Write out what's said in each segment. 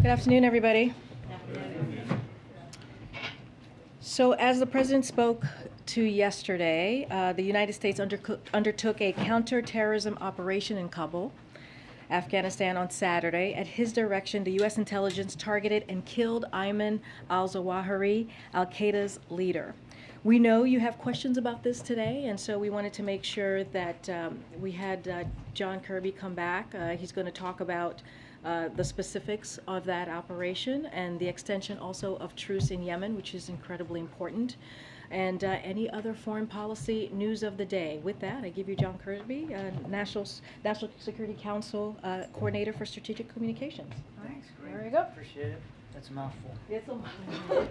Good afternoon, everybody. So as the President spoke to yesterday, the United States undertook a counterterrorism operation in Kabul, Afghanistan on Saturday. At his direction, the U.S. intelligence targeted and killed Ayman al-Zawahiri, al-Qaeda's leader. We know you have questions about this today, and so we wanted to make sure that we had John Kirby come back. He's going to talk about the specifics of that operation and the extension also of truce in Yemen, which is incredibly important, and any other foreign policy news of the day. With that, I give you John Kirby, National Security Council Coordinator for Strategic Communications. Thanks, Karine. There you go. Appreciate it. That's a mouthful. It's a mouthful.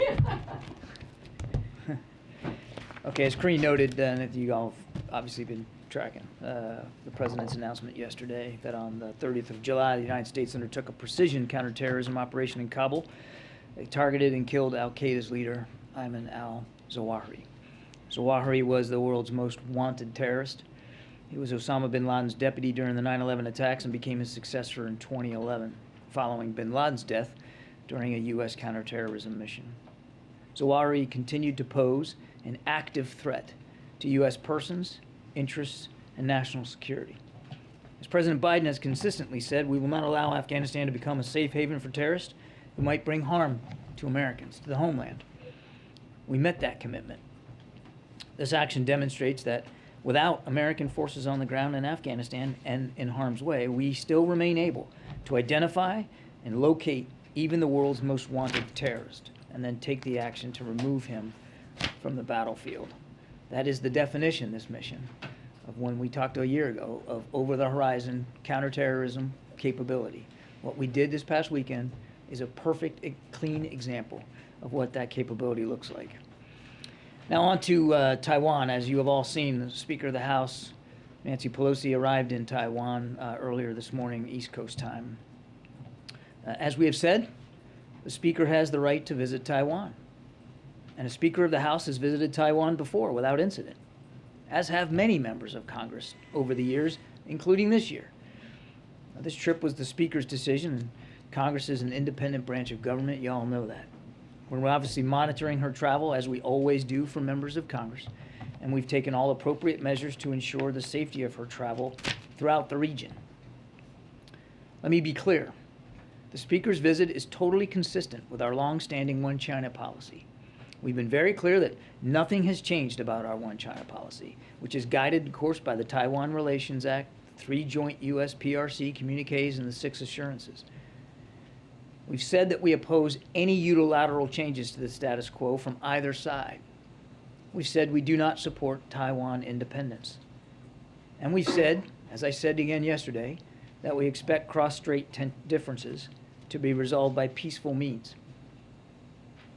Okay, as Karine noted, and you all have obviously been tracking the President's announcement yesterday that on the 30th of July, the United States undertook a precision counterterrorism operation in Kabul. They targeted and killed al-Qaeda's leader, Ayman al-Zawahiri. Zawahiri was the world's most wanted terrorist. He was Osama bin Laden's deputy during the 9/11 attacks and became his successor in 2011, following bin Laden's death during a U.S. counterterrorism mission. Zawahiri continued to pose an active threat to U.S. persons, interests, and national security. As President Biden has consistently said, we will not allow Afghanistan to become a safe haven for terrorists who might bring harm to Americans, to the homeland. We met that commitment. This action demonstrates that without American forces on the ground in Afghanistan and in harm's way, we still remain able to identify and locate even the world's most wanted terrorist, and then take the action to remove him from the battlefield. That is the definition, this mission, of when we talked a year ago of over-the-horizon counterterrorism capability. What we did this past weekend is a perfect, clean example of what that capability looks like. Now on to Taiwan. As you have all seen, the Speaker of the House, Nancy Pelosi, arrived in Taiwan earlier this morning, East Coast time. As we have said, the Speaker has the right to visit Taiwan. And a Speaker of the House has visited Taiwan before without incident, as have many members of Congress over the years, including this year. Now, this trip was the Speaker's decision, and Congress is an independent branch of government. You all know that. We're obviously monitoring her travel, as we always do for members of Congress, and we've taken all appropriate measures to ensure the safety of her travel throughout the region. Let me be clear. The Speaker's visit is totally consistent with our long-standing One China policy. We've been very clear that nothing has changed about our One China policy, which is guided, of course, by the Taiwan Relations Act, 3 joint U.S. PRC communiques, and the 6 assurances. We've said that we oppose any unilateral changes to the status quo from either side. We've said we do not support Taiwan independence. And we've said, as I said again yesterday, that we expect cross-strait differences to be resolved by peaceful means.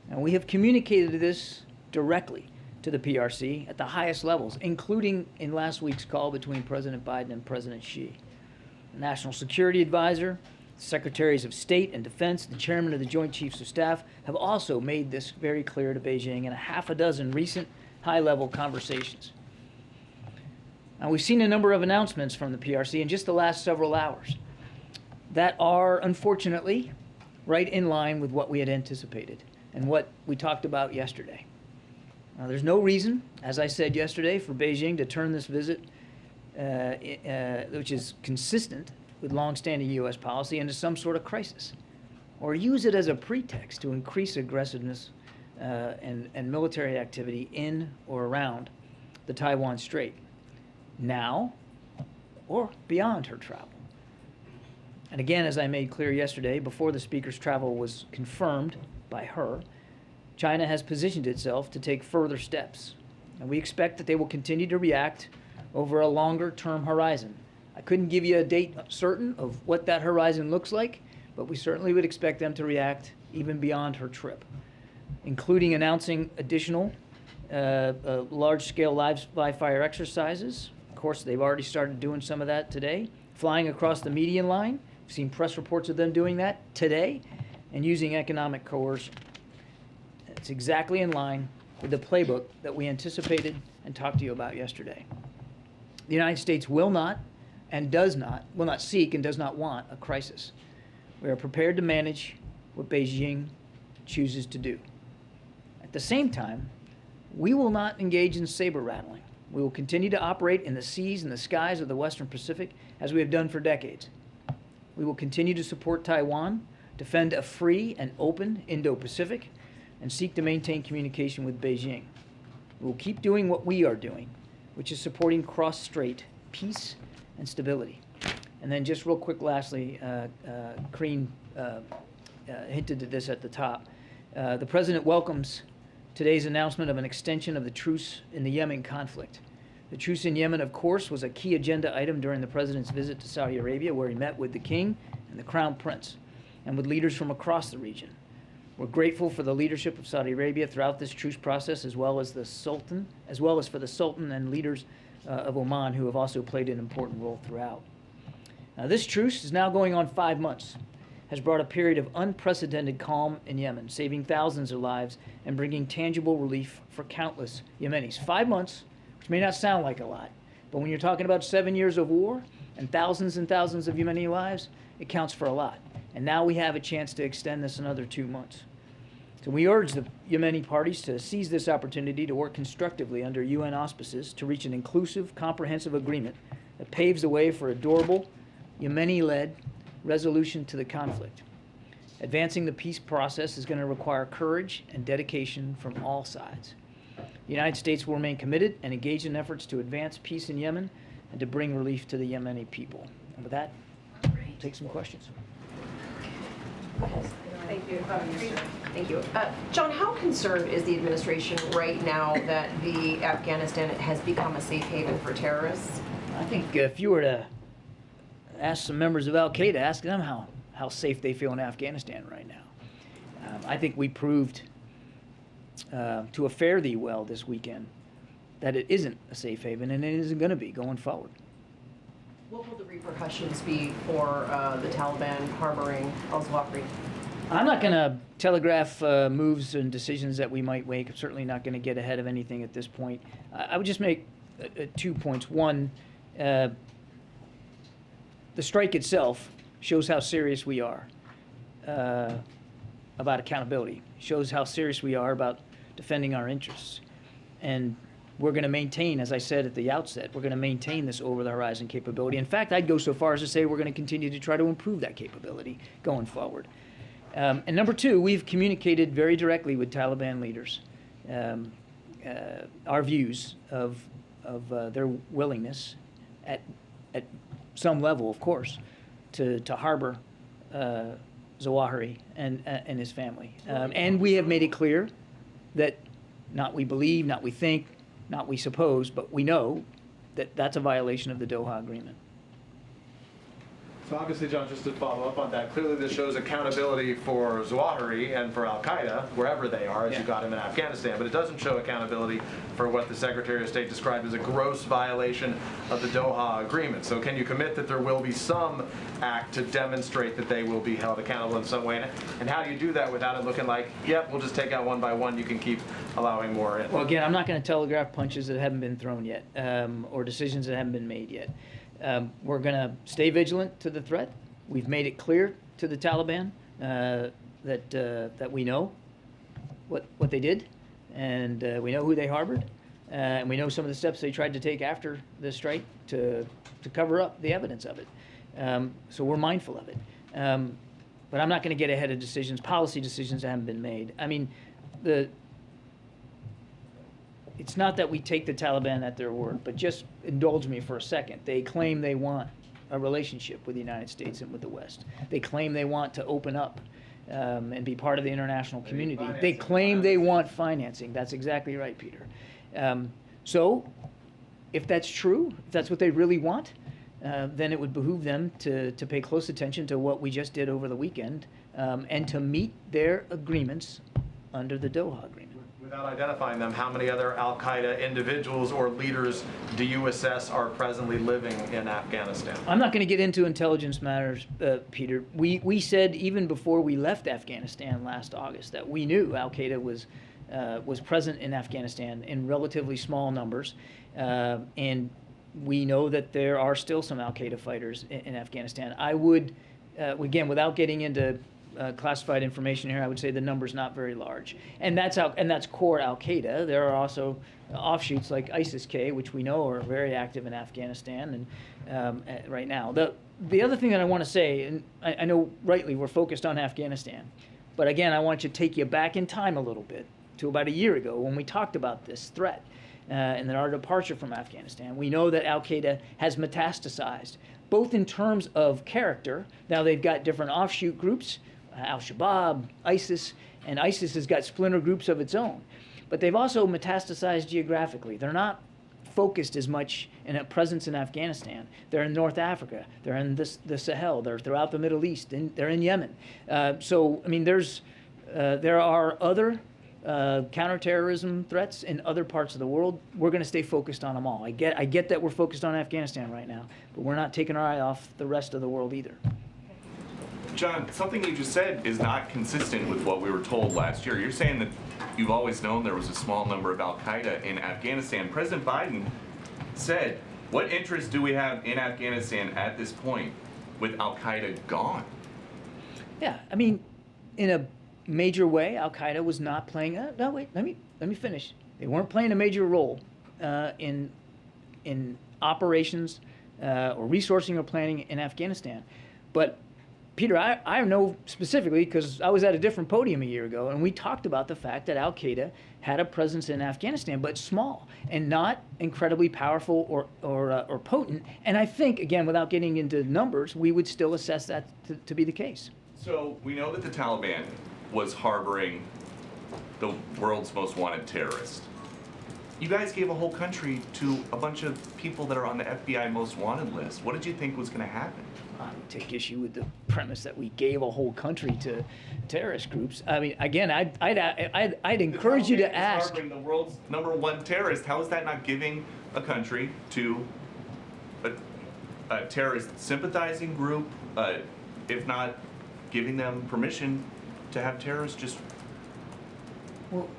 And we have communicated this directly to the PRC at the highest levels, including in last week's call between President Biden and President Xi. The National Security Advisor, Secretaries of State and Defense, the Chairman of the Joint Chiefs of Staff have also made this very clear to Beijing in a half a dozen recent high-level conversations. Now, we've seen a number of announcements from the PRC in just the last several hours that are, unfortunately, right in line with what we had anticipated and what we talked about yesterday. Now, there's no reason, as I said yesterday, for Beijing to turn this visit, which is consistent with longstanding U.S. policy, into some sort of crisis, or use it as a pretext to increase aggressiveness and military activity in or around the Taiwan Strait, now or beyond her travel. And again, as I made clear yesterday, before the Speaker's travel was confirmed by her, China has positioned itself to take further steps, and we expect that they will continue to react over a longer-term horizon. I couldn't give you a date certain of what that horizon looks like, but we certainly would expect them to react even beyond her trip, including announcing additional large-scale live-fire exercises. Of course, they've already started doing some of that today, flying across the median line. We've seen press reports of them doing that today, and using economic coercion. It's exactly in line with the playbook that we anticipated and talked to you about yesterday. The United States will not seek and does not want a crisis. We are prepared to manage what Beijing chooses to do. At the same time, we will not engage in saber rattling. We will continue to operate in the seas and the skies of the Western Pacific as we have done for decades. We will continue to support Taiwan, defend a free and open Indo-Pacific, and seek to maintain communication with Beijing. We will keep doing what we are doing, which is supporting cross-strait peace and stability. And then just real quick, lastly, Karine hinted at this at the top. The President welcomes today's announcement of an extension of the truce in the Yemen conflict. The truce in Yemen, of course, was a key agenda item during the President's visit to Saudi Arabia, where he met with the King and the Crown Prince, and with leaders from across the region. We're grateful for the leadership of Saudi Arabia throughout this truce process, as well as for the Sultan and leaders of Oman, who have also played an important role throughout. Now, this truce is now going on 5 months, has brought a period of unprecedented calm in Yemen, saving thousands of lives and bringing tangible relief for countless Yemenis. 5 months, which may not sound like a lot, but when you're talking about 7 years of war and thousands of Yemeni lives, it counts for a lot. And now we have a chance to extend this another 2 months. So we urge the Yemeni parties to seize this opportunity to work constructively under UN auspices to reach an inclusive, comprehensive agreement that paves the way for a durable, Yemeni-led resolution to the conflict. Advancing the peace process is going to require courage and dedication from all sides. The United States will remain committed and engaged in efforts to advance peace in Yemen and to bring relief to the Yemeni people. And with that, we'll take some questions. Thank you. Thank you. John, how concerned is the administration right now that the Afghanistan has become a safe haven for terrorists? I think if you were to ask some members of Al-Qaeda, ask them how safe they feel in Afghanistan right now. I think we proved to a fare thee well this weekend that it isn't a safe haven, and it isn't going to be going forward. What will the repercussions be for the Taliban harboring al-Zawahiri? I'm not going to telegraph moves and decisions that we might make. I'm certainly not going to get ahead of anything at this point. I would just make 2 points. One, the strike itself shows how serious we are about accountability, shows how serious we are about defending our interests. And we're going to maintain, as I said at the outset, we're going to maintain this over-the-horizon capability. In fact, I'd go so far as to say we're going to continue to try to improve that capability going forward. And number two, we've communicated very directly with Taliban leaders our views of their willingness at some level, of course, to harbor Zawahiri and his family. And we have made it clear that not we believe, not we think, not we suppose, but we know that that's a violation of the Doha Agreement. So obviously, John, just to follow up on that, clearly this shows accountability for Zawahiri and for al-Qaeda, wherever they are, as you got him in Afghanistan, but it doesn't show accountability for what the Secretary of State described as a gross violation of the Doha Agreement. So can you commit that there will be some act to demonstrate that they will be held accountable in some way? And how do you do that without it looking like, yep, we'll just take out one by one, you can keep allowing more in? Well, again, I'm not going to telegraph punches that haven't been thrown yet, or decisions that haven't been made yet. We're going to stay vigilant to the threat. We've made it clear to the Taliban that we know what they did, and we know who they harbored, and we know some of the steps they tried to take after the strike to cover up the evidence of it. So we're mindful of it. But I'm not going to get ahead of decisions, policy decisions that haven't been made. I mean, it's not that we take the Taliban at their word, but just indulge me for a second. They claim they want a relationship with the United States and with the West. They claim they want to open up and be part of the international community. They claim they want financing. That's exactly right, Peter. So if that's true, if that's what they really want, then it would behoove them to pay close attention to what we just did over the weekend and to meet their agreements under the Doha Agreement. Without identifying them, how many other al-Qaeda individuals or leaders do you assess are presently living in Afghanistan? I'm not going to get into intelligence matters, Peter. We said even before we left Afghanistan last August that we knew al-Qaeda was present in Afghanistan in relatively small numbers, and we know that there are still some al-Qaeda fighters in Afghanistan. I would, again, without getting into classified information here, I would say the number's not very large. And that's core Al-Qaeda. There are also offshoots like ISIS-K, which we know are very active in Afghanistan and right now. The other thing that I want to say, and I know rightly we're focused on Afghanistan, but again, I want to take you back in time a little bit to about a year ago when we talked about this threat and then our departure from Afghanistan. We know that Al-Qaeda has metastasized, both in terms of character. Now they've got different offshoot groups, Al-Shabaab, ISIS, and ISIS has got splinter groups of its own. But they've also metastasized geographically. They're not focused as much in a presence in Afghanistan. They're in North Africa. They're in the Sahel. They're throughout the Middle East. They're in Yemen. So, I mean, there are other counterterrorism threats in other parts of the world. We're going to stay focused on them all. I get that we're focused on Afghanistan right now, but we're not taking our eye off the rest of the world either. John, something you just said is not consistent with what we were told last year. You're saying that you've always known there was a small number of Al-Qaeda in Afghanistan. President Biden said, what interest do we have in Afghanistan at this point with Al-Qaeda gone? Yeah, I mean, in a major way, Al-Qaeda was not playing. No, wait, let me finish. They weren't playing a major role in operations or resourcing or planning in Afghanistan. But Peter, I know specifically because I was at a different podium a year ago, and we talked about the fact that Al-Qaeda had a presence in Afghanistan, but small and not incredibly powerful or potent. And I think, again, without getting into numbers, we would still assess that to be the case. So we know that the Taliban was harboring the world's most wanted terrorist. You guys gave a whole country to a bunch of people that are on the FBI most wanted list. What did you think was going to happen? I would take issue with the premise that we gave a whole country to terrorist groups. I mean, again, I'd encourage you to ask. Harboring the world's #1 terrorist. How is that not giving a country to a terrorist sympathizing group, if not giving them permission to have terrorists just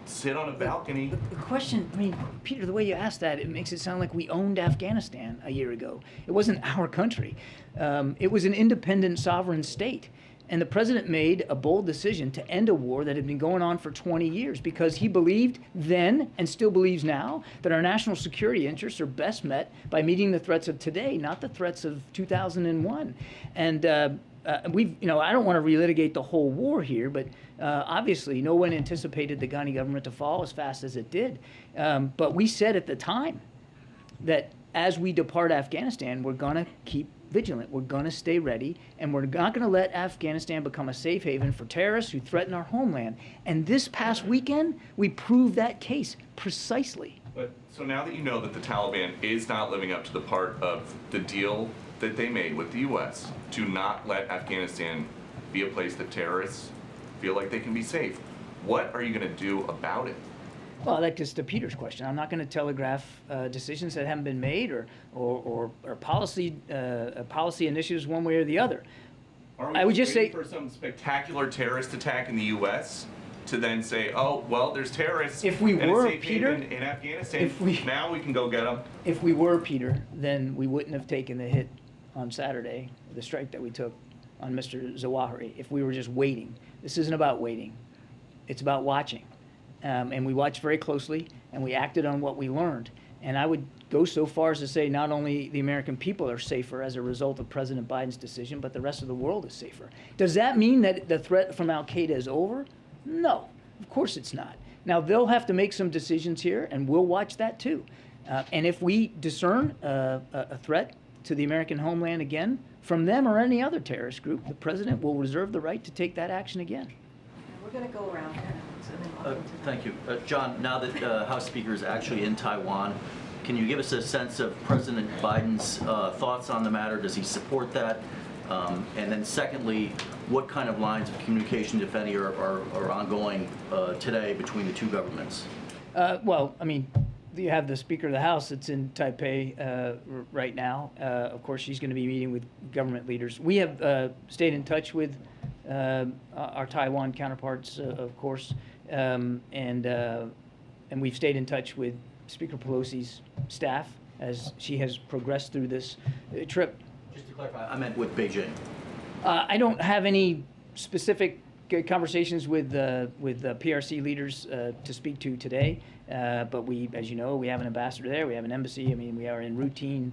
sit on a balcony? The question, I mean, Peter, the way you asked that, it makes it sound like we owned Afghanistan a year ago. It wasn't our country. It was an independent sovereign state. And the president made a bold decision to end a war that had been going on for 20 years because he believed then, and still believes now, that our national security interests are best met by meeting the threats of today, not the threats of 2001. And I don't want to relitigate the whole war here, but obviously no one anticipated the Ghani government to fall as fast as it did. But we said at the time that as we depart Afghanistan, we're going to keep vigilant. We're going to stay ready, and we're not going to let Afghanistan become a safe haven for terrorists who threaten our homeland. And this past weekend, we proved that case precisely. But so now that you know that the Taliban is not living up to the part of the deal that they made with the U.S. to not let Afghanistan be a place that terrorists feel like they can be safe, what are you going to do about it? Well, that gets to Peter's question. I'm not going to telegraph decisions that haven't been made or policy initiatives one way or the other. Are we I would just say for some spectacular terrorist attack in the U.S. to then say, oh, well, there's terrorists if we and were, a safe Peter, haven in Afghanistan. Now we can go get them. If we were, Peter, then we wouldn't have taken the hit on Saturday, the strike that we took on Mr. Zawahiri, if we were just waiting. This isn't about waiting. It's about watching. And we watched very closely, and we acted on what we learned. And I would go so far as to say not only the American people are safer as a result of President Biden's decision, but the rest of the world is safer. Does that mean that the threat from Al-Qaeda is over? No, of course it's not. Now, they'll have to make some decisions here, and we'll watch that too. And if we discern a threat to the American homeland again from them or any other terrorist group, the president will reserve the right to take that action again. We're going to go around here. Thank you. John, now that House Speaker is actually in Taiwan, can you give us a sense of President Biden's thoughts on the matter? Does he support that? And then secondly, what kind of lines of communication, if any, are ongoing today between the two governments? Well, I mean, you have the Speaker of the House that's in Taipei right now. Of course, she's going to be meeting with government leaders. We have stayed in touch with our Taiwan counterparts, of course, and we've stayed in touch with Speaker Pelosi's staff as she has progressed through this trip. Just to clarify, I meant with Beijing. I don't have any specific good conversations with PRC leaders to speak to today, but we, as you know, we have an ambassador there, we have an embassy. I mean, we are in routine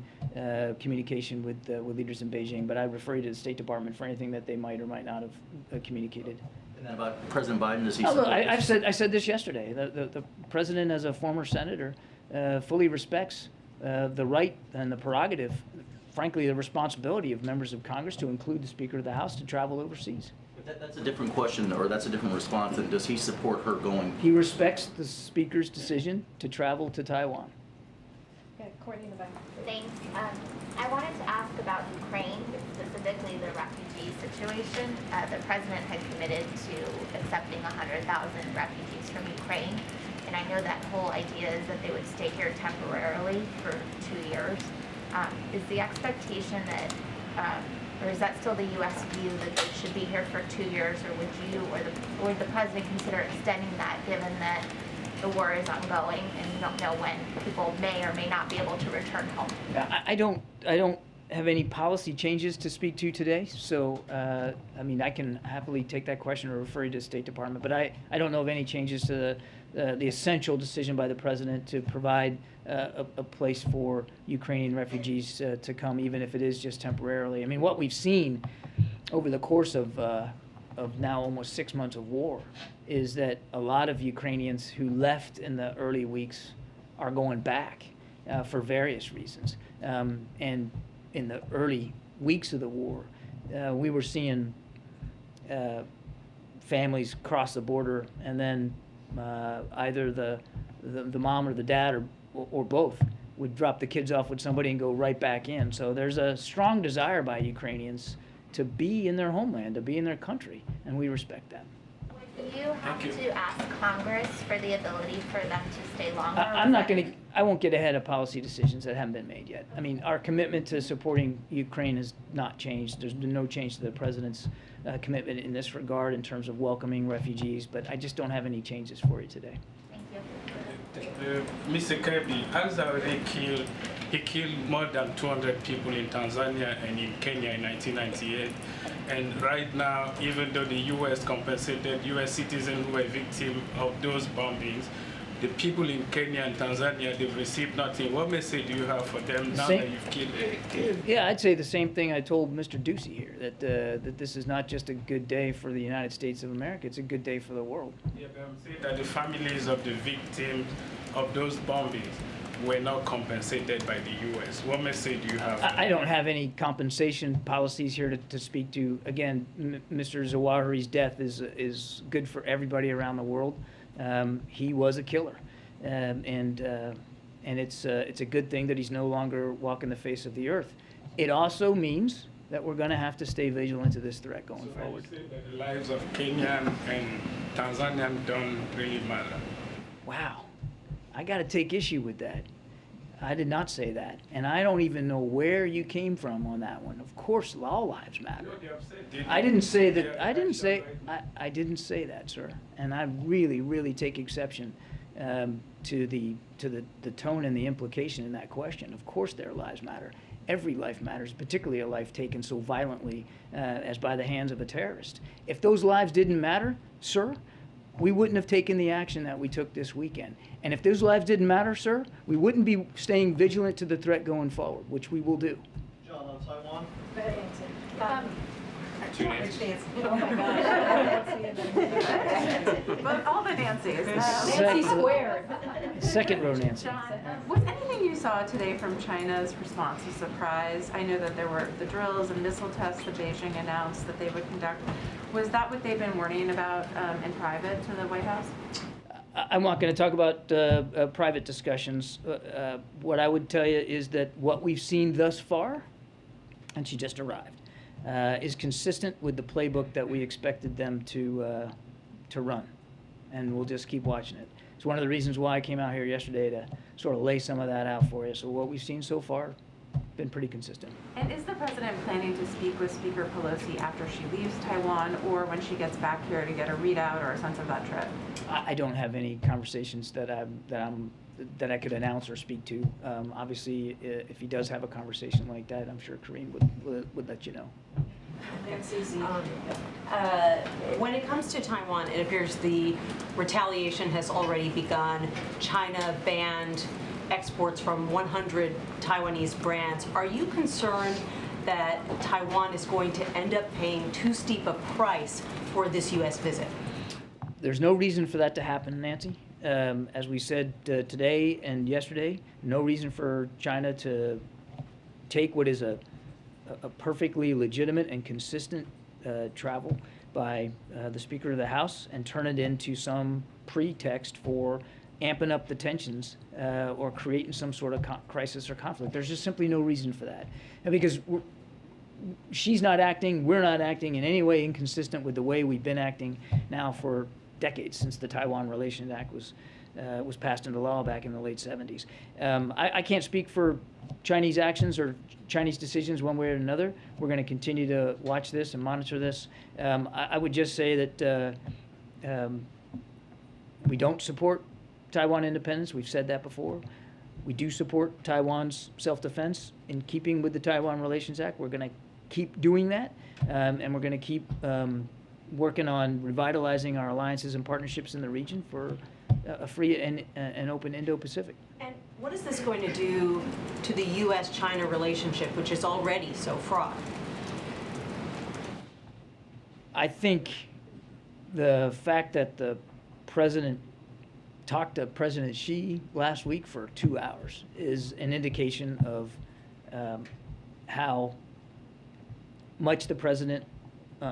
communication with leaders in Beijing, but I refer you to the State Department for anything that they might or might not have communicated. And then about President Biden, does he Oh, look, support this? I said this yesterday. The president, as a former senator, fully respects the right and the prerogative, frankly, the responsibility of members of Congress to include the Speaker of the House to travel overseas. That's a different question, or that's a different response than does he support her going? He respects the Speaker's decision to travel to Taiwan. Okay, Courtney in the back. Thanks. I wanted to ask about Ukraine, specifically the refugee situation. The president had committed to accepting 100,000 refugees from Ukraine, and I know that whole idea is that they would stay here temporarily for 2 years. Is the expectation that, or is that still the U.S. view that they should be here for 2 years, or would the president consider extending that, given that the war is ongoing and you don't know when people may or may not be able to return home? I don't have any policy changes to speak to today, so I mean, I can happily take that question or refer you to the State Department, but I don't know of any changes to the essential decision by the president to provide a place for Ukrainian refugees to come, even if it is just temporarily. I mean, what we've seen over the course of now almost 6 months of war is that a lot of Ukrainians who left in the early weeks are going back for various reasons. And in the early weeks of the war, we were seeing families cross the border, and then either the mom or the dad or both would drop the kids off with somebody and go right back in. So there's a strong desire by Ukrainians to be in their homeland, to be in their country, and we respect that. Would you have to ask Congress for the ability for them to stay longer? I won't get ahead of policy decisions that haven't been made yet. I mean, our commitment to supporting Ukraine has not changed. There's been no change to the president's commitment in this regard in terms of welcoming refugees, but I just don't have any changes for you today. Thank you. Mr. Kirby has already killed more than 200 people in Tanzania and in Kenya in 1998. And right now, even though the U.S. compensated U.S. citizens who were victims of those bombings, the people in Kenya and Tanzania, they've received nothing. What message do you have for them now that you've killed? Yeah, I'd say the same thing I told Mr. Ducey here, that this is not just a good day for the United States of America, it's a good day for the world. Yeah, but I'm saying that the families of the victims of those bombings were not compensated by the U.S. What message do you have? I don't have any compensation policies here to speak to. Again, Mr. Zawahiri's death is good for everybody around the world. He was a killer, and it's a good thing that he's no longer walking the face of the earth. It also means that we're going to have to stay vigilant to this threat going forward. So you say that the lives of Kenyan and Tanzanian don't really matter? Wow, I got to take issue with that. I did not say that, and I don't even know where you came from on that one. Of course, all lives matter. I didn't say that. I didn't say that, sir. And I really, really take exception to the tone and the implication in that question. Of course, their lives matter. Every life matters, particularly a life taken so violently as by the hands of a terrorist. If those lives didn't matter, sir, we wouldn't have taken the action that we took this weekend. And if those lives didn't matter, sir, we wouldn't be staying vigilant to the threat going forward, which we will do. John, on Taiwan? Two Nancy's. Oh my gosh. But all the Nancy's. Nancy squared. Second row, Nancy. John, was anything you saw today from China's response a surprise? I know that there were the drills and missile tests that Beijing announced that they would conduct. Was that what they've been warning about in private to the White House? I'm not going to talk about private discussions. What I would tell you is that what we've seen thus far, and she just arrived, is consistent with the playbook that we expected them to run, and we'll just keep watching it. It's one of the reasons why I came out here yesterday to sort of lay some of that out for you. So what we've seen so far, been pretty consistent. And is the president planning to speak with Speaker Pelosi after she leaves Taiwan, or when she gets back here to get a readout or a sense of that trip? I don't have any conversations that I could announce or speak to. Obviously, if he does have a conversation like that, I'm sure Karine would let you know. When it comes to Taiwan, it appears the retaliation has already begun. China banned exports from 100 Taiwanese brands. Are you concerned that Taiwan is going to end up paying too steep a price for this U.S. visit? There's no reason for that to happen, Nancy. As we said today and yesterday, no reason for China to take what is a perfectly legitimate and consistent travel by the Speaker of the House and turn it into some pretext for amping up the tensions or creating some sort of crisis or conflict. There's just simply no reason for that. And because she's not acting, we're not acting in any way inconsistent with the way we've been acting now for decades, since the Taiwan Relations Act was passed into law back in the late 70s. I can't speak for Chinese actions or Chinese decisions one way or another. We're going to continue to watch this and monitor this. I would just say that we don't support Taiwan independence. We've said that before. We do support Taiwan's self-defense in keeping with the Taiwan Relations Act. We're going to keep doing that, and we're going to keep working on revitalizing our alliances and partnerships in the region for a free and open Indo-Pacific. And what is this going to do to the U.S.-China relationship, which is already so fraught? I think the fact that the president talked to President Xi last week for 2 hours is an indication of how much the president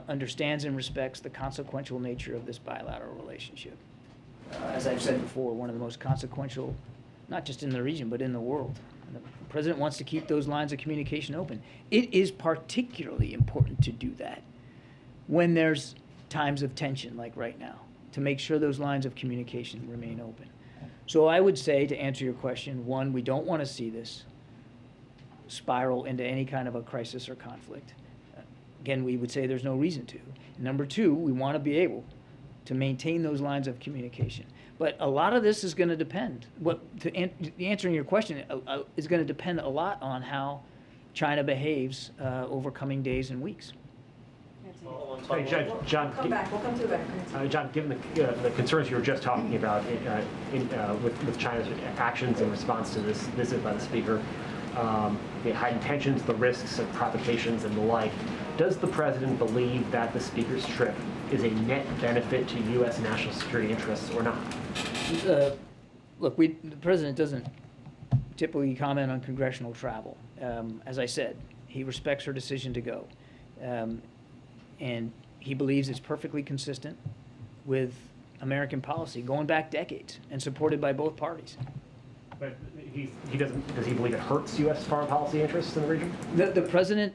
understands and respects the consequential nature of this bilateral relationship. As I've said before, one of the most consequential, not just in the region, but in the world. The president wants to keep those lines of communication open. It is particularly important to do that when there's times of tension like right now, to make sure those lines of communication remain open. So I would say, to answer your question, one, we don't want to see this spiral into any kind of a crisis or conflict. Again, we would say there's no reason to. Number two, we want to be able to maintain those lines of communication. But a lot of this is going to depend. Answering your question is going to depend a lot on how China behaves over coming days and weeks. Hey, John, We'll come to that. John, given the concerns you were just talking about with China's actions in response to this visit by the Speaker, the heightened tensions, the risks of provocations and the like, does the President believe that the Speaker's trip is a net benefit to U.S. national security interests or not? Look, the President doesn't typically comment on congressional travel. As I said, he respects her decision to go. And he believes it's perfectly consistent with American policy going back decades and supported by both parties. But does he believe it hurts U.S. foreign policy interests in the region? The President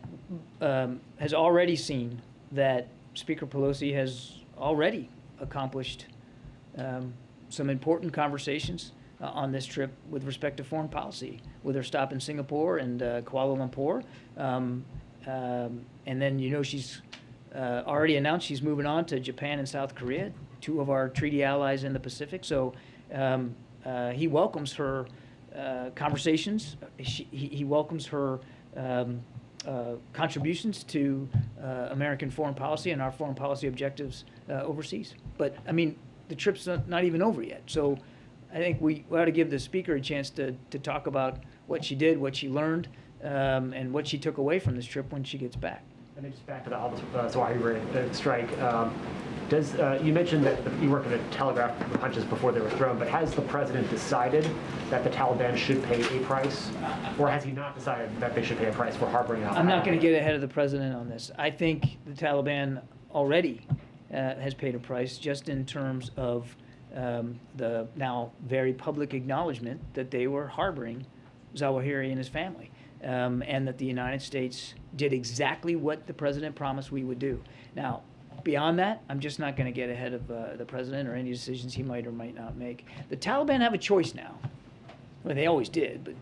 has already seen that Speaker Pelosi has already accomplished some important conversations on this trip with respect to foreign policy, with her stop in Singapore and Kuala Lumpur. And then, she's already announced she's moving on to Japan and South Korea, two of our treaty allies in the Pacific. So he welcomes her conversations. He welcomes her contributions to American foreign policy and our foreign policy objectives overseas. But, the trip's not even over yet. So I think we ought to give the Speaker a chance to talk about what she did, what she learned, and what she took away from this trip when she gets back. And then just back to the Zawahiri strike. You mentioned that you weren't going to telegraph the punches before they were thrown, but has the President decided that the Taliban should pay a price, or has he not decided that they should pay a price for harboring Al-Qaeda? I'm not going to get ahead of the President on this. I think the Taliban already has paid a price, just in terms of the now very public acknowledgement that they were harboring Zawahiri and his family. And that the United States did exactly what the President promised we would do. Now, beyond that, I'm just not going to get ahead of the President or any decisions he might or might not make. The Taliban have a choice now. Well, they always did, but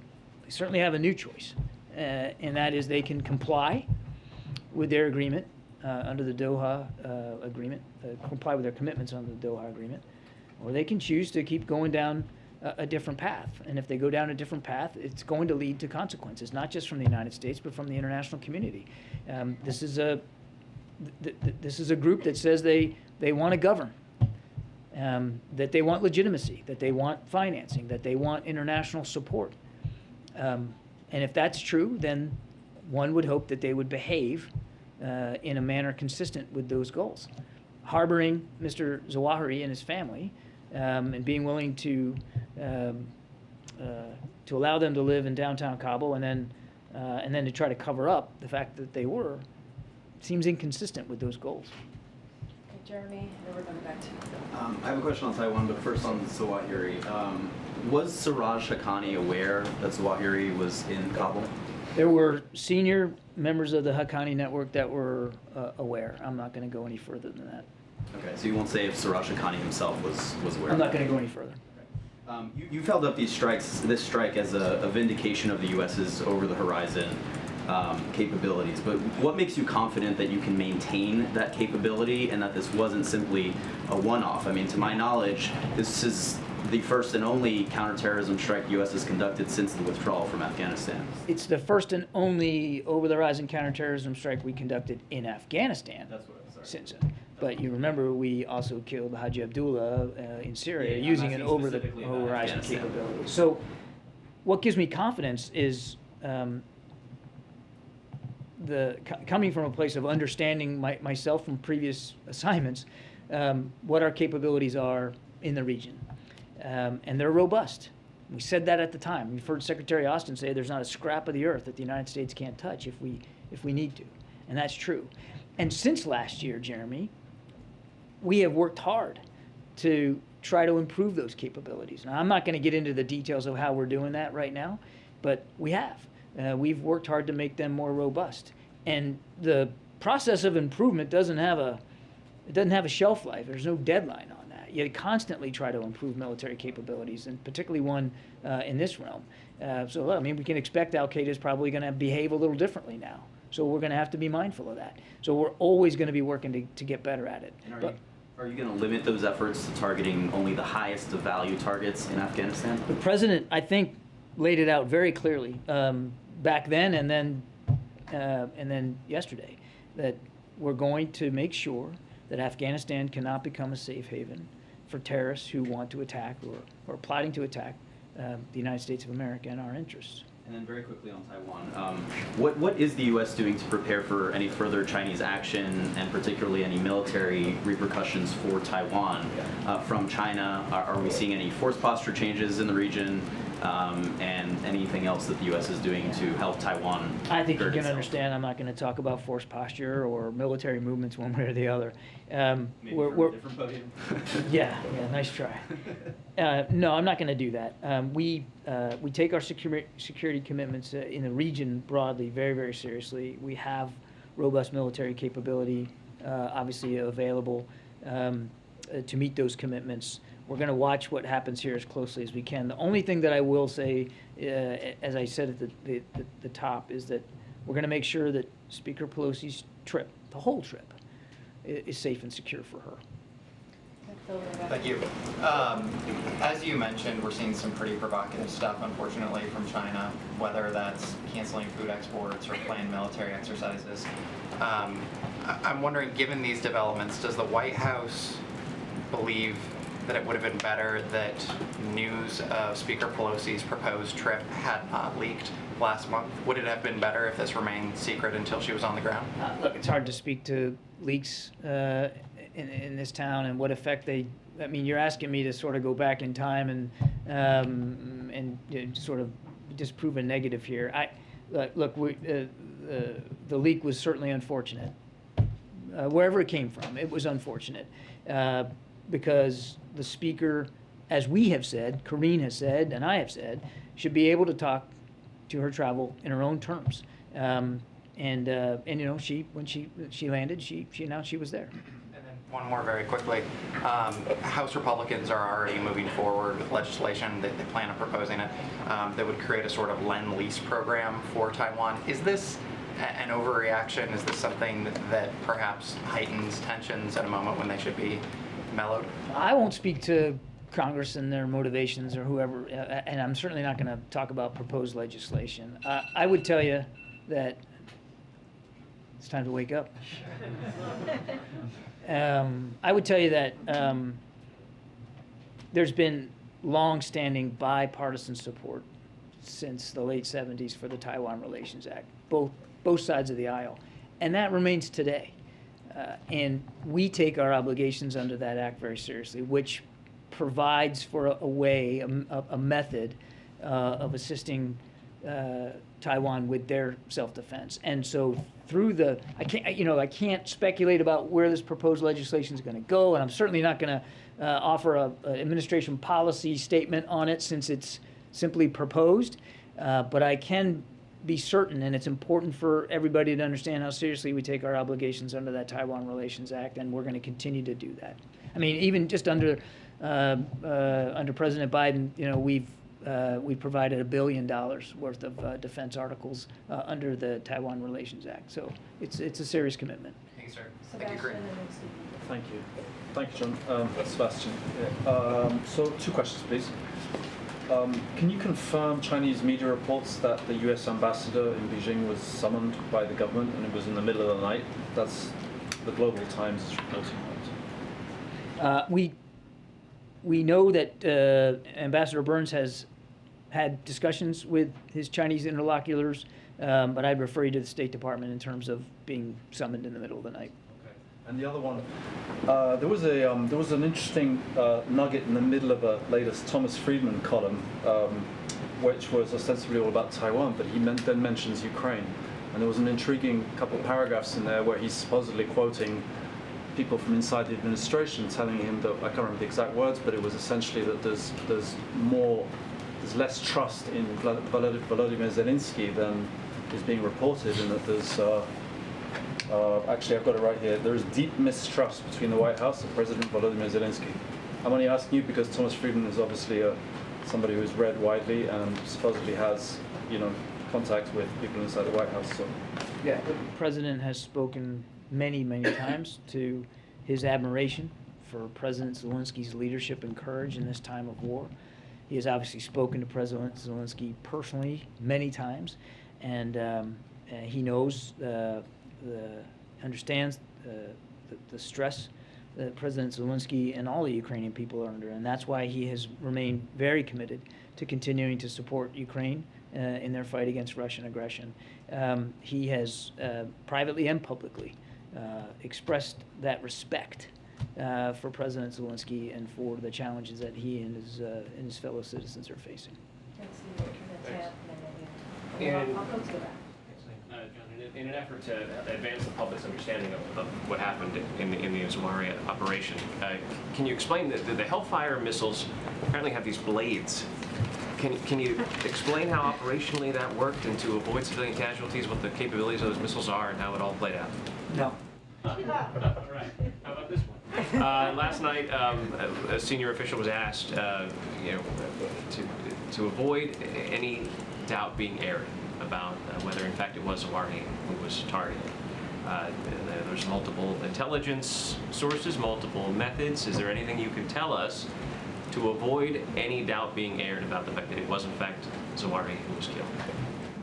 they certainly have a new choice. And that is they can comply with their agreement under the Doha agreement, comply with their commitments under the Doha agreement, or they can choose to keep going down a different path. And if they go down a different path, it's going to lead to consequences, not just from the United States, but from the international community. This is a this is a group that says they want to govern, that they want legitimacy, that they want financing, that they want international support. And if that's true, then one would hope that they would behave in a manner consistent with those goals. Harboring Mr. Zawahiri and his family, and being willing to allow them to live in downtown Kabul, and then to try to cover up the fact that they were, seems inconsistent with those goals. Okay, Jeremy, and then we're going back to I have a question on Taiwan, but first on Zawahiri. Was Siraj Haqqani aware that Zawahiri was in Kabul? There were senior members of the Haqqani network that were aware. I'm not going to go any further than that. Okay, so you won't say if Siraj Haqqani himself was aware. I'm not going to go any further. You've held up this strike as a vindication of the U.S.'s over-the-horizon capabilities, but what makes you confident that you can maintain that capability and that this wasn't simply a one-off? I mean, to my knowledge, this is the first and only counterterrorism strike the U.S. has conducted since the withdrawal from Afghanistan. It's the first and only over-the-horizon counterterrorism strike we conducted in Afghanistan. That's what I'm sorry. Since then. But you remember we also killed Haji Abdullah in Syria using an over-the-horizon capability. So what gives me confidence is coming from a place of understanding myself from previous assignments, what our capabilities are in the region. And they're robust. We said that at the time. We've heard Secretary Austin say there's not a scrap of the earth that the United States can't touch if we need to. And that's true. And since last year, Jeremy, we have worked hard to try to improve those capabilities. Now, I'm not going to get into the details of how we're doing that right now, but we have. We've worked hard to make them more robust. And the process of improvement doesn't have a shelf life. There's no deadline on that. You constantly try to improve military capabilities, and particularly one in this realm. So, I mean, we can expect Al-Qaeda is probably going to behave a little differently now. So we're going to have to be mindful of that. So we're always going to be working to get better at it. And are you going to limit those efforts to targeting only the highest of value targets in Afghanistan? The president, I think, laid it out very clearly back then and then yesterday, that we're going to make sure that Afghanistan cannot become a safe haven for terrorists who want to attack or plotting to attack the United States of America and our interests. And then very quickly on Taiwan, what is the U.S. doing to prepare for any further Chinese action and particularly any military repercussions for Taiwan from China? Are we seeing any force posture changes in the region and anything else that the U.S. is doing to help Taiwan? I think you can understand I'm not going to talk about force posture or military movements one way or the other. Maybe from a different podium? Yeah, nice try. No, I'm not going to do that. We take our security commitments in the region broadly very, very seriously. We have robust military capability, obviously available to meet those commitments. We're going to watch what happens here as closely as we can. The only thing that I will say, as I said at the top, is that we're going to make sure that Speaker Pelosi's trip, the whole trip, is safe and secure for her. Thank you. As you mentioned, we're seeing some pretty provocative stuff, unfortunately, from China, whether that's canceling food exports or planned military exercises. I'm wondering, given these developments, does the White House believe that it would have been better that news of Speaker Pelosi's proposed trip had not leaked last month? Would it have been better if this remained secret until she was on the ground? Look, it's hard to speak to leaks in this town and what effect they. I mean, you're asking me to sort of go back in time and sort of disprove a negative here. Look, the leak was certainly unfortunate. Wherever it came from, it was unfortunate because the speaker, as we have said, Karine has said, and I have said, should be able to talk to her travel in her own terms. And you know, when she landed, she announced she was there. One more very quickly. House Republicans are already moving forward with legislation that they plan on proposing it that would create a sort of lend-lease program for Taiwan. Is this an overreaction? Is this something that perhaps heightens tensions at a moment when they should be mellowed? I won't speak to Congress and their motivations or whoever, and I'm certainly not going to talk about proposed legislation. I would tell you that It's time to wake up. I would tell you that there's been long-standing bipartisan support since the late 70s for the Taiwan Relations Act, both sides of the aisle, and that remains today. And we take our obligations under that act very seriously, which provides for a way, a method of assisting Taiwan with their self-defense. And so through I can't speculate about where this proposed legislation is going to go, and I'm certainly not going to offer an administration policy statement on it since it's simply proposed. But I can be certain, and it's important for everybody to understand how seriously we take our obligations under that Taiwan Relations Act, and we're going to continue to do that. I mean, even just under President Biden, we provided $1 billion worth of defense articles under the Taiwan Relations Act. So it's a serious commitment. Thank you, sir. Thank you, Karine. Thank you. Thank you, John. Sebastian. Yeah. So 2 questions, please. Can you confirm Chinese media reports that the U.S. ambassador in Beijing was summoned by the government and it was in the middle of the night? That's the Global Times is reporting that. We know that Ambassador Burns has had discussions with his Chinese interlocutors, but I'd refer you to the State Department in terms of being summoned in the middle of the night. And the other one, there was an interesting nugget in the middle of a latest Thomas Friedman column, which was ostensibly all about Taiwan, but he then mentions Ukraine. And there was an intriguing couple of paragraphs in there where he's supposedly quoting people from inside the administration telling him that, I can't remember the exact words, but it was essentially that there's less trust in Volodymyr Zelensky than is being reported, and that there's actually, I've got it right here. There is deep mistrust between the White House and President Volodymyr Zelensky. I'm only asking you because Thomas Friedman is obviously somebody who's read widely and supposedly has, contact with people inside the White House. So, yeah, the president has spoken many, many times to his admiration for President Zelensky's leadership and courage in this time of war. He has obviously spoken to President Zelensky personally many times, and he knows understands the stress that President Zelensky and all the Ukrainian people are under, and that's why he has remained very committed to continuing to support Ukraine in their fight against Russian aggression. He has privately and publicly expressed that respect for President Zelensky and for the challenges that he and his fellow citizens are facing. In an effort to advance the public's understanding of what happened in the Zawahiri operation, can you explain that the Hellfire missiles apparently have these blades? Can you explain how operationally that worked and to avoid civilian casualties, what the capabilities of those missiles are and how it all played out? No. All right. How about this one? Last night, a senior official was asked, to avoid any doubt being aired about whether, in fact, it was Zawahiri who was targeted. There's multiple intelligence sources, multiple methods. Is there anything you can tell us to avoid any doubt being aired about the fact that it was, in fact, Zawahiri who was killed?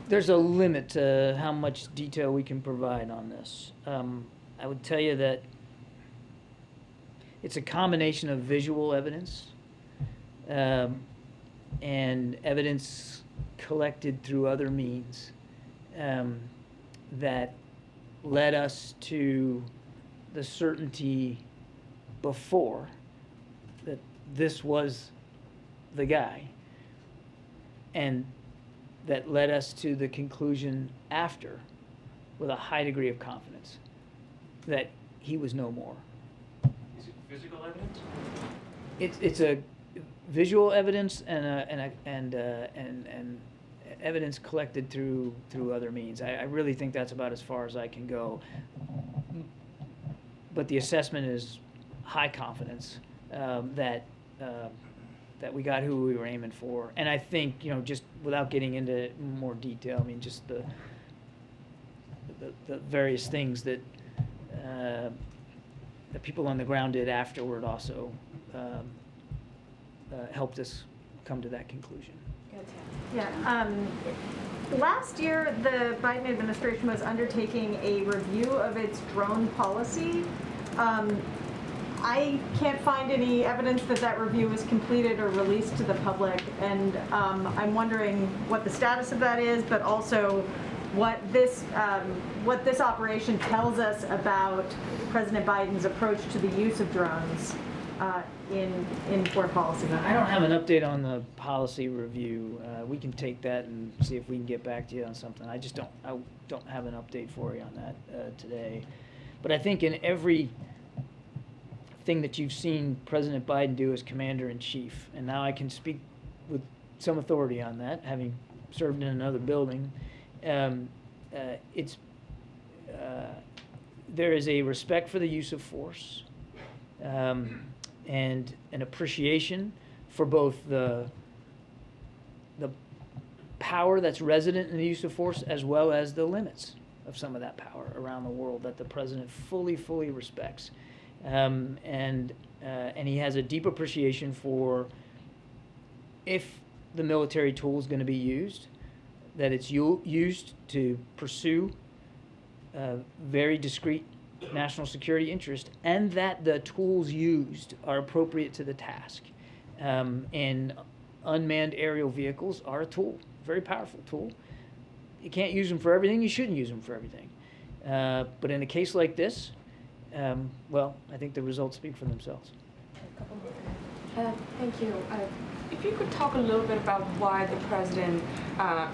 There's a limit to how much detail we can provide on this. I would tell you that it's a combination of visual evidence and evidence collected through other means that led us to the certainty before that this was the guy, and that led us to the conclusion after with a high degree of confidence that he was no more. Is it physical evidence? It's a visual evidence and evidence collected through other means. I really think that's about as far as I can go. But the assessment is high confidence that we got who we were aiming for. And I think, just without getting into more detail, I mean, just the various things that the people on the ground did afterward also helped us come to that conclusion. Yeah. Last year, the Biden administration was undertaking a review of its drone policy. I can't find any evidence that that review was completed or released to the public, and I'm wondering what the status of that is, but also what this operation tells us about President Biden's approach to the use of drones in foreign policy. I don't have an update on the policy review. We can take that and see if we can get back to you on something. I don't have an update for you on that today. But I think in every thing that you've seen President Biden do as commander-in-chief, and now I can speak with some authority on that, having served in another building, there is a respect for the use of force, and an appreciation for both the power that's resident in the use of force as well as the limits of some of that power around the world that the president fully respects. And he has a deep appreciation for, if the military tool is going to be used, that it's used to pursue very discrete national security interest, and that the tools used are appropriate to the task. And unmanned aerial vehicles are a tool, very powerful tool. You can't use them for everything. You shouldn't use them for everything. But in a case like this, well, I think the results speak for themselves. Thank you. If you could talk a little bit about why the president,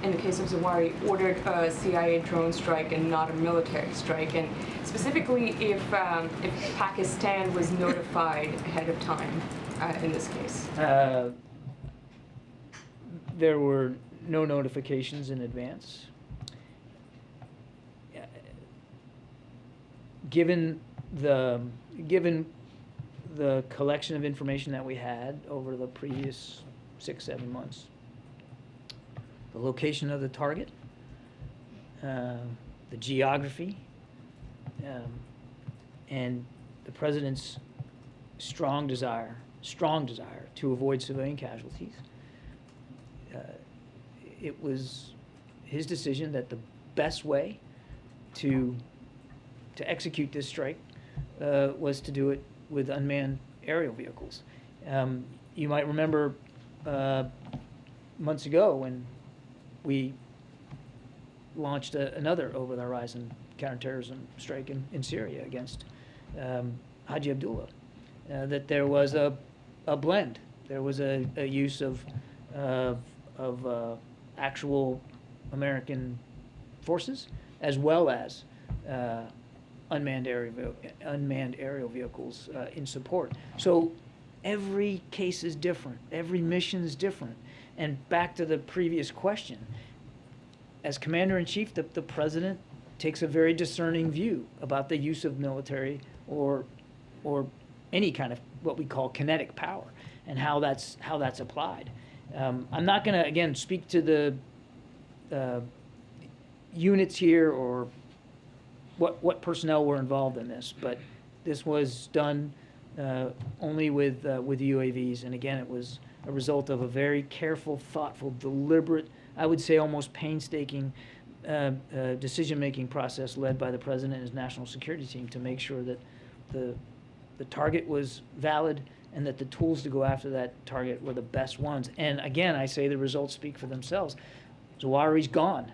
in the case of Zawahiri, ordered a CIA drone strike and not a military strike, and specifically if Pakistan was notified ahead of time in this case. There were no notifications in advance. Given the collection of information that we had over the previous 6-7 months, the location of the target, the geography, and the president's strong desire to avoid civilian casualties, it was his decision that the best way to execute this strike was to do it with unmanned aerial vehicles. You might remember months ago when we launched another over-the-horizon counterterrorism strike in Syria against Haji Abdullah, that there was a blend. There was a use of actual American forces as well as unmanned aerial vehicles in support. So every case is different. Every mission is different. And back to the previous question, as commander-in-chief, the president takes a very discerning view about the use of military or any kind of what we call kinetic power and how that's applied. I'm not going to, again, speak to the units here or what personnel were involved in this, but this was done only with UAVs, and again, it was a result of a very careful, thoughtful, deliberate, I would say almost painstaking decision-making process led by the president and his national security team to make sure that the target was valid and that the tools to go after that target were the best ones. And again, I say the results speak for themselves. Zawahiri's gone,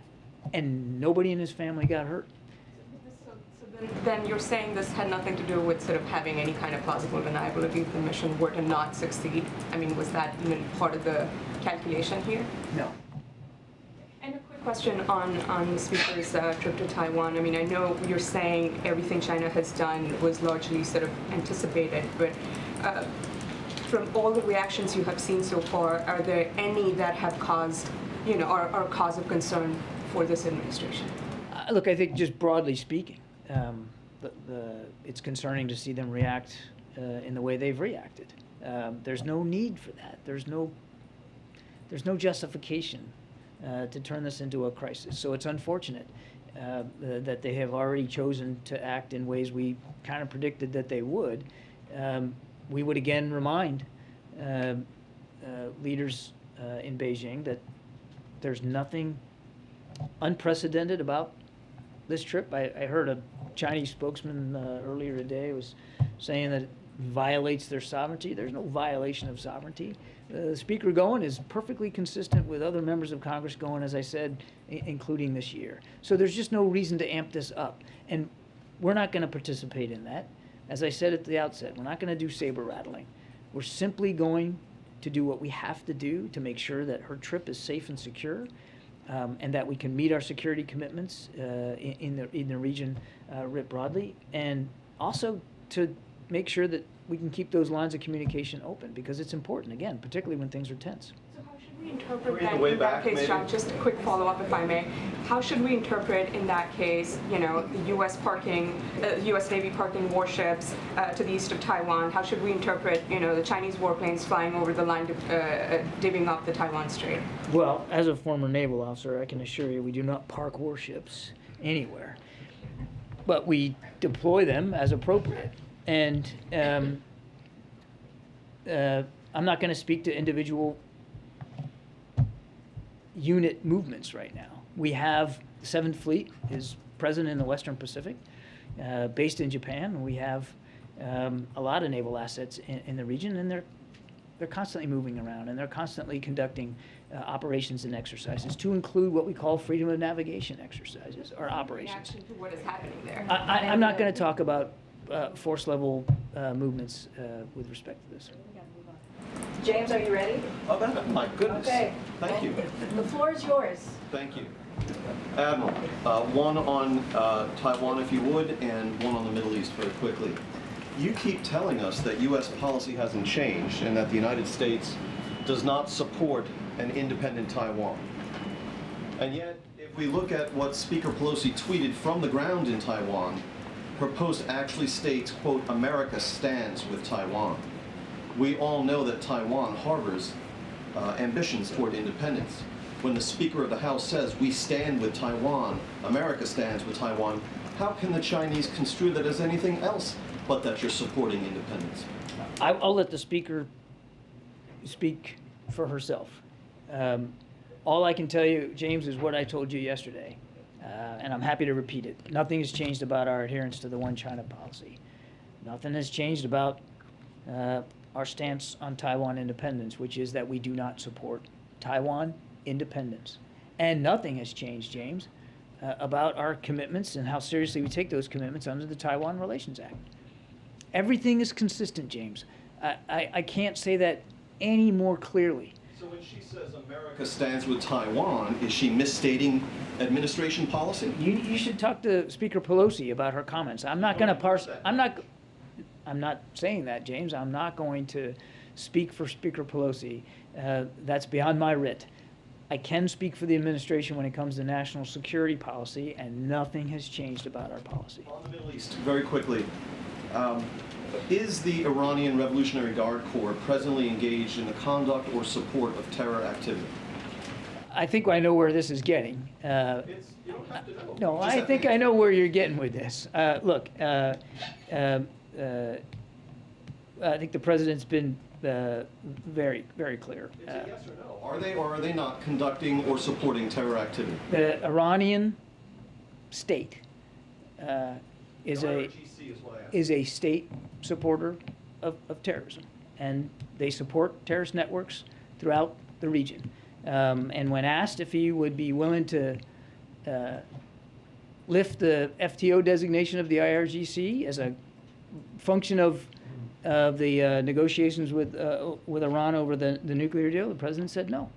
and nobody in his family got hurt. Then you're saying this had nothing to do with sort of having any kind of plausible deniability if the mission were to not succeed? I mean, was that even part of the calculation here? No. And a quick question on the speaker's trip to Taiwan. I mean, I know you're saying everything China has done was largely sort of anticipated, but from all the reactions you have seen so far, are there any that have caused, are cause of concern for this administration? Look, I think just broadly speaking, it's concerning to see them react in the way they've reacted. There's no need for that. There's no justification to turn this into a crisis. So it's unfortunate that they have already chosen to act in ways we kind of predicted that they would. We would again remind leaders in Beijing that there's nothing unprecedented about this trip. I heard a Chinese spokesman earlier today was saying that it violates their sovereignty. There's no violation of sovereignty. The speaker going is perfectly consistent with other members of Congress going, as I said, including this year. So there's just no reason to amp this up. And we're not going to participate in that. As I said at the outset, we're not going to do saber rattling. We're simply going to do what we have to do to make sure that her trip is safe and secure, and that we can meet our security commitments in the region writ broadly, and also to make sure that we can keep those lines of communication open, because it's important, again, particularly when things are tense. So how should we interpret that in that case, John? Just a quick follow-up, if I may. How should we interpret in that case, you know, the U.S. U.S. Navy parking warships to the east of Taiwan? How should we interpret, you know, the Chinese warplanes flying over the line, divvying up the Taiwan Strait? Well, as a former naval officer, I can assure you we do not park warships anywhere, but we deploy them as appropriate. And I'm not going to speak to individual unit movements right now. We have the 7th Fleet is present in the Western Pacific, based in Japan. We have a lot of naval assets in the region, and they're constantly moving around, and they're constantly conducting operations and exercises, to include what we call freedom of navigation exercises or operations. Reaction to what is happening there? I'm not going to talk about force level movements with respect to this. James, are you ready? Oh, my goodness. Okay. Thank you. The floor is yours. Thank you. Admiral, one on Taiwan, if you would, and one on the Middle East very quickly. You keep telling us that U.S. policy hasn't changed and that the United States does not support an independent Taiwan. And yet, if we look at what Speaker Pelosi tweeted from the ground in Taiwan, her post actually states, quote, "America stands with Taiwan." We all know that Taiwan harbors ambitions toward independence. When the Speaker of the House says, "We stand with Taiwan, America stands with Taiwan," how can the Chinese construe that as anything else but that you're supporting independence? I'll let the Speaker speak for herself. All I can tell you, James, is what I told you yesterday. And I'm happy to repeat it. Nothing has changed about our adherence to the One China policy. Nothing has changed about our stance on Taiwan independence, which is that we do not support Taiwan independence. And nothing has changed, James, about our commitments and how seriously we take those commitments under the Taiwan Relations Act. Everything is consistent, James. I can't say that any more clearly. So when she says America stands with Taiwan, is she misstating administration policy? You should talk to Speaker Pelosi about her comments. I'm not going to parse. I'm not saying that, James. I'm not going to speak for Speaker Pelosi. That's beyond my writ. I can speak for the administration when it comes to national security policy, and nothing has changed about our policy. On the Middle East, very quickly, is the Iranian Revolutionary Guard Corps presently engaged in the conduct or support of terror activity? I think I know where this is getting. No, I think I know where you're getting with this. Look, I think the president's been very, very clear. Is it yes or no? Are they or are they not conducting or supporting terror activity? The Iranian state is a state supporter of terrorism, and they support terrorist networks throughout the region. And when asked if he would be willing to lift the FTO designation of the IRGC as a function of the negotiations with Iran over the nuclear deal, the president said no.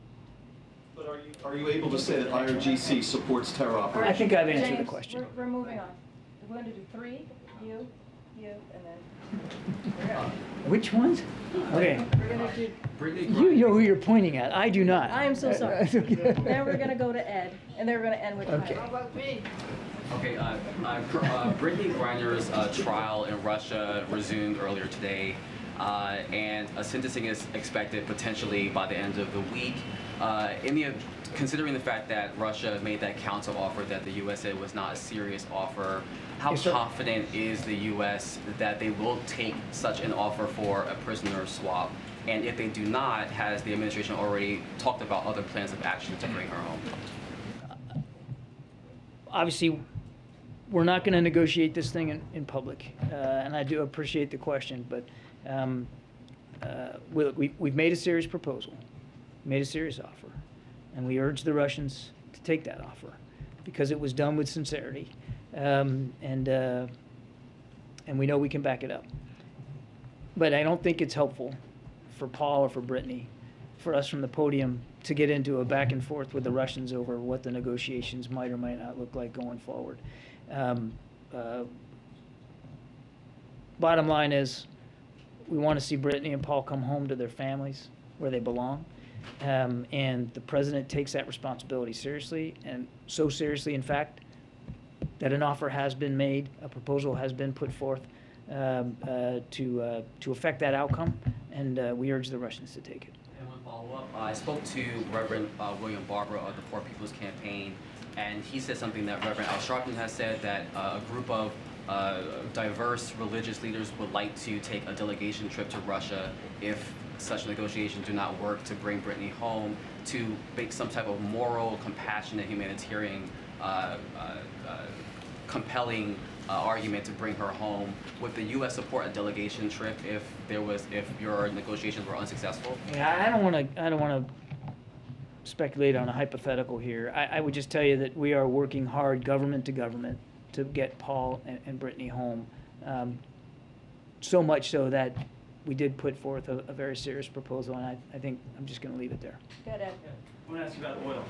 But are you able to say that IRGC supports terror operations? I think I've answered James, the question. We're moving on. We're going to do 3, you, and then. Which ones? Okay. We're going to do. You know who you're pointing at. I do not. I am so sorry. Then we're going to go to Ed, and then we're going to end with Okay. Tyler. How about me? Okay, Brittany Griner's trial in Russia resumed earlier today. and a sentencing is expected potentially by the end of the week. Considering the fact that Russia made that counter offer that the U.S. said was not a serious offer, how confident is the U.S. that they will take such an offer for a prisoner swap? And if they do not, has the administration already talked about other plans of action to bring her home? Obviously, we're not going to negotiate this thing in public, and I do appreciate the question, but we've made a serious proposal, made a serious offer, and we urge the Russians to take that offer because it was done with sincerity, and we know we can back it up. But I don't think it's helpful for Paul or for Brittany, for us from the podium to get into a back and forth with the Russians over what the negotiations might or might not look like going forward. Bottom line is, we want to see Brittany and Paul come home to their families where they belong, and the president takes that responsibility seriously, and so seriously, in fact, that an offer has been made, a proposal has been put forth to affect that outcome, and we urge the Russians to take it. And one follow-up, I spoke to Reverend William Barber of the Poor People's Campaign, and he said something that Reverend Al Sharpton has said, that a group of diverse religious leaders would like to take a delegation trip to Russia if such negotiations do not work, to bring Brittany home, to make some type of moral, compassionate, humanitarian, compelling argument to bring her home. Would the U.S. support a delegation trip if your negotiations were unsuccessful? Yeah, I don't want to speculate on a hypothetical here. I would just tell you that we are working hard, government to government, to get Paul and Brittany home. So much so that we did put forth a very serious proposal, and I think I'm just going to leave it there. Good, Ed. I want to ask you about oil.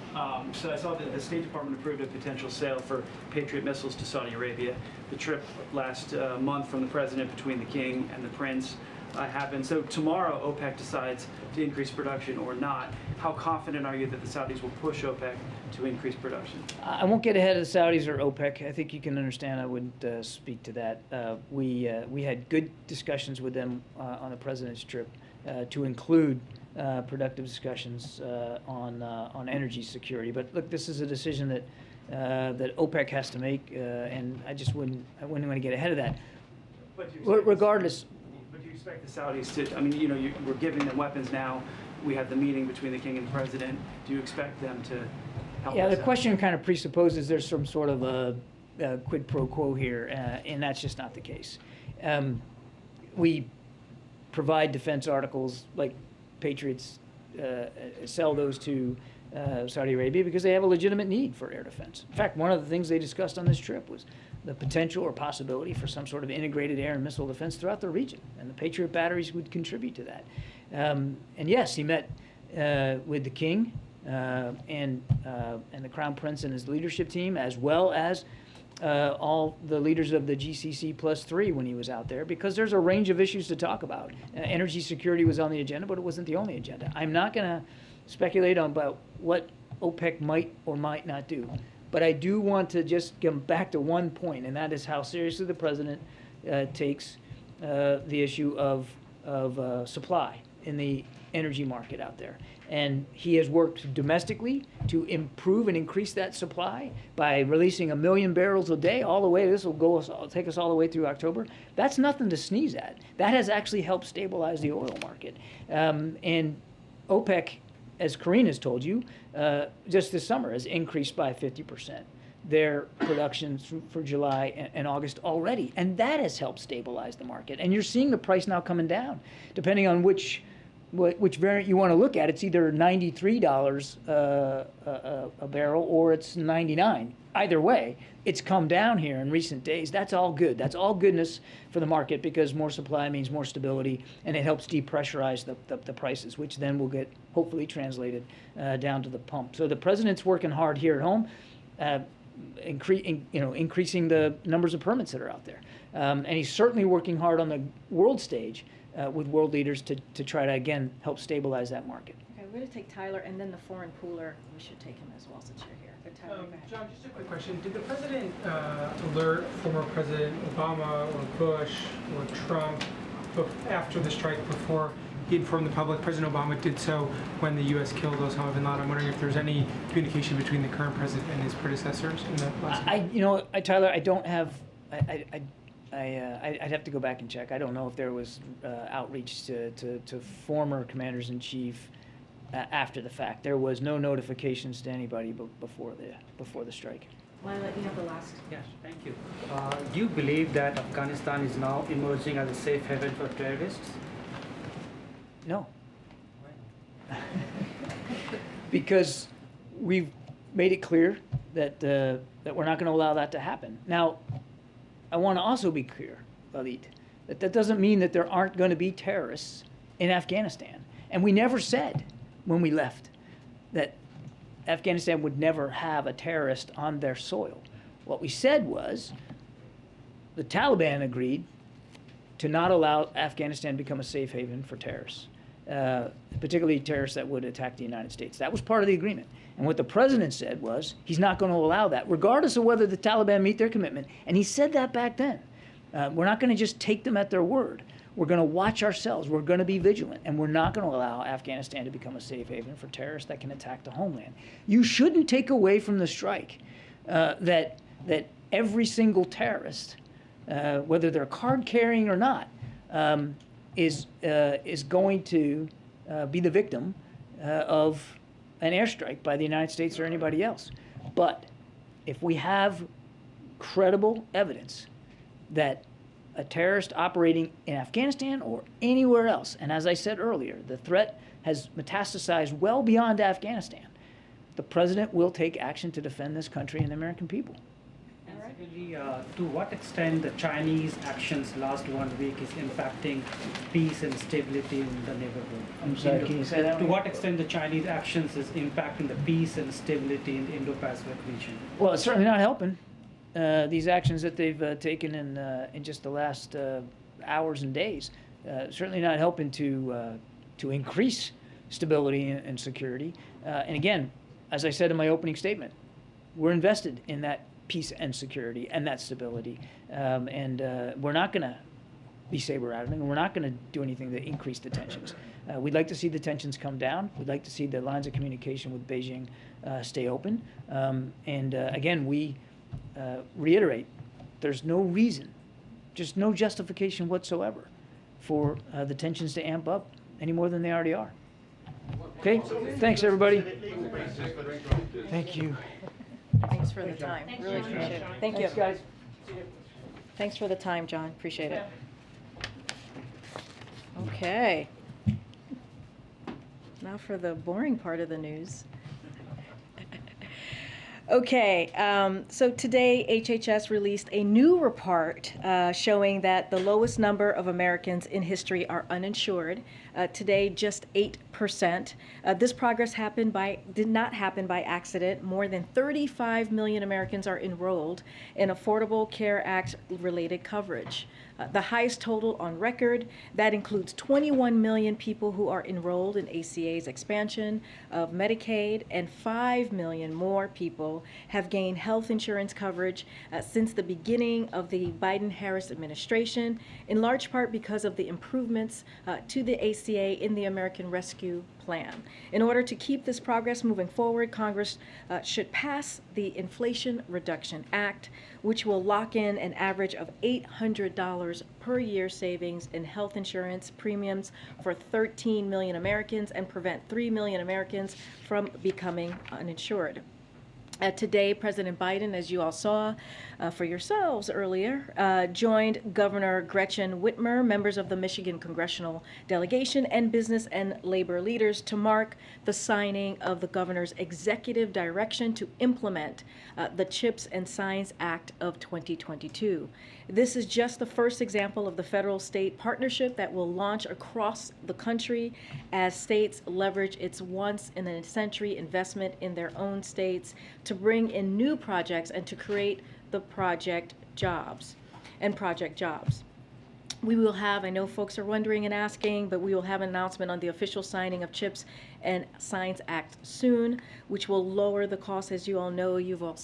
So I saw that the State Department approved a potential sale for Patriot missiles to Saudi Arabia. The trip last month from the president between the king and the prince happened. So tomorrow OPEC decides to increase production or not. How confident are you that the Saudis will push OPEC to increase production? I won't get ahead of the Saudis or OPEC. I think you can understand I wouldn't speak to that. We had good discussions with them on the president's trip to include productive discussions on energy security. But look, this is a decision that OPEC has to make, and I wouldn't want to get ahead of that. Regardless. But do you expect the Saudis to? I mean, we're giving them weapons now. We have the meeting between the king and the president. Do you expect them to help us Yeah, the out? question kind of presupposes there's some sort of a quid pro quo here, and that's just not the case. We provide defense articles like Patriots, sell those to Saudi Arabia because they have a legitimate need for air defense. In fact, one of the things they discussed on this trip was the potential or possibility for some sort of integrated air and missile defense throughout the region, and the Patriot batteries would contribute to that. And yes, he met with the king and the Crown Prince and his leadership team, as well as all the leaders of the GCC +3 when he was out there, because there's a range of issues to talk about. Energy security was on the agenda, but it wasn't the only agenda. I'm not going to speculate on about what OPEC might or might not do, but I do want to just get back to one point, and that is how seriously the president takes the issue of supply in the energy market out there. And he has worked domestically to improve and increase that supply by releasing 1 million barrels a day all the way. This will take us all the way through October. That's nothing to sneeze at. That has actually helped stabilize the oil market. And OPEC, as Karine has told you, just this summer has increased by 50% their production for July and August already. And that has helped stabilize the market. And you're seeing the price now coming down, depending on which variant you want to look at. It's either $93 a barrel or it's $99. Either way, it's come down here in recent days. That's all good. That's all goodness for the market, because more supply means more stability, and it helps depressurize the prices, which then will get hopefully translated down to the pump. So the president's working hard here at home, increasing the numbers of permits that are out there, and he's certainly working hard on the world stage with world leaders to try to, again, help stabilize that market. Okay, we're going to take Tyler, and then the foreign pooler. We should take him as well since you're here. But Tyler, go ahead. John, just a quick question. Did the president alert former President Obama or Bush or Trump after the strike before he informed the public. President Obama did so when the U.S. killed Osama bin Laden. I'm wondering if there's any communication between the current president and his predecessors in the last. Tyler, I don't have. I'd have to go back and check. I don't know if there was outreach to former commanders in chief after the fact. There was no notifications to anybody before the strike. Lila, you have the last. Yes, thank you. Do you believe that Afghanistan is now emerging as a safe haven for terrorists? No. Because we've made it clear that that we're not going to allow that to happen. Now, I want to also be clear, Khalid, that doesn't mean that there aren't going to be terrorists in Afghanistan. And we never said when we left that Afghanistan would never have a terrorist on their soil. What we said was the Taliban agreed to not allow Afghanistan to become a safe haven for terrorists, particularly terrorists that would attack the United States. That was part of the agreement. And what the president said was he's not going to allow that, regardless of whether the Taliban meet their commitment. And he said that back then. We're not going to just take them at their word. We're going to watch ourselves. We're going to be vigilant. And we're not going to allow Afghanistan to become a safe haven for terrorists that can attack the homeland. You shouldn't take away from the strike that every single terrorist, whether they're card carrying or not, is going to be the victim of an airstrike by the United States or anybody else. But if we have credible evidence that a terrorist operating in Afghanistan or anywhere else, and as I said earlier, the threat has metastasized well beyond Afghanistan, the president will take action to defend this country and the American people. Secondly, to what extent the Chinese actions last 1 week is impacting peace and stability in the neighborhood? I'm sorry, can you say that? To what extent the Chinese actions is impacting the peace and stability in the Indo-Pacific region? Well, it's certainly not helping. These actions that they've taken in just the last hours and days, certainly not helping to increase stability and security. And again, as I said in my opening statement, we're invested in that peace and security and that stability. And we're not going to be saber-rattling, and we're not going to do anything to increase the tensions. We'd like to see the tensions come down. We'd like to see the lines of communication with Beijing stay open. And again, we reiterate, there's no reason, just no justification whatsoever for the tensions to amp up any more than they already are. Okay? Thanks, everybody. Thank you. Thanks for the time. Really appreciate it. Thank you. Thanks, guys. Thanks for the time, John. Appreciate it. Okay. Now for the boring part of the news. Okay, so today HHS released a new report showing that the lowest number of Americans in history are uninsured. Today, just 8%. This progress did not happen by accident. More than 35 million Americans are enrolled in Affordable Care Act-related coverage. The highest total on record. That includes 21 million people who are enrolled in ACA's expansion of Medicaid, and 5 million more people have gained health insurance coverage since the beginning of the Biden-Harris administration, in large part because of the improvements to the ACA in the American Rescue Plan. In order to keep this progress moving forward, Congress should pass the Inflation Reduction Act, which will lock in an average of $800 per year savings in health insurance premiums for 13 million Americans and prevent 3 million Americans from becoming uninsured. Today, President Biden, as you all saw for yourselves earlier, joined Governor Gretchen Whitmer, members of the Michigan congressional delegation, and business and labor leaders to mark the signing of the governor's executive direction to implement the CHIPS and Science Act of 2022. This is just the first example of the federal-state partnership that will launch across the country as states leverage its once-in-a-century investment in their own states to bring in new projects and to create the project jobs. We will have, I know folks are wondering and asking, but we will have an announcement on the official signing of CHIPS and Science Act soon, which will lower the cost, as you all know, you've all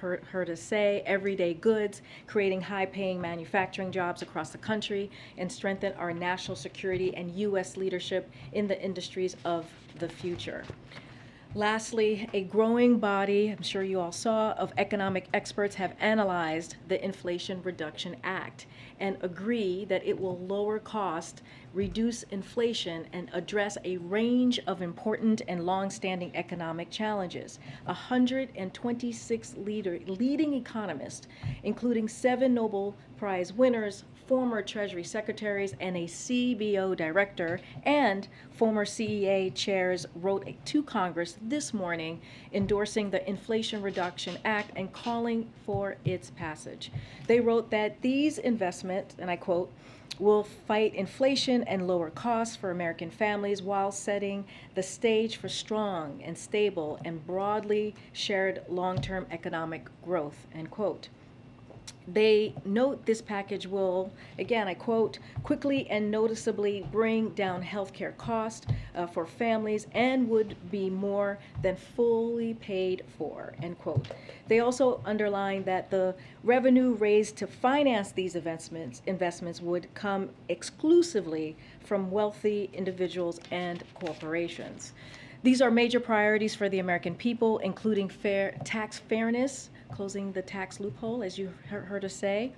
heard us say, everyday goods, creating high-paying manufacturing jobs across the country, and strengthen our national security and U.S. leadership in the industries of the future. Lastly, a growing body, I'm sure you all saw, of economic experts have analyzed the Inflation Reduction Act and agree that it will lower cost, reduce inflation, and address a range of important and long-standing economic challenges. 126 leading economists, including 7 Nobel Prize winners, former Treasury secretaries, and a CBO director, and former CEA chairs wrote to Congress this morning endorsing the Inflation Reduction Act and calling for its passage. They wrote that these investments, and I quote, will fight inflation and lower costs for American families while setting the stage for strong and stable and broadly shared long-term economic growth, end quote. They note this package will, again, I quote, quickly and noticeably bring down healthcare costs for families and would be more than fully paid for, end quote. They also underline that the revenue raised to finance these investments would come exclusively from wealthy individuals and corporations. These are major priorities for the American people, including tax fairness, closing the tax loophole, as you heard us say,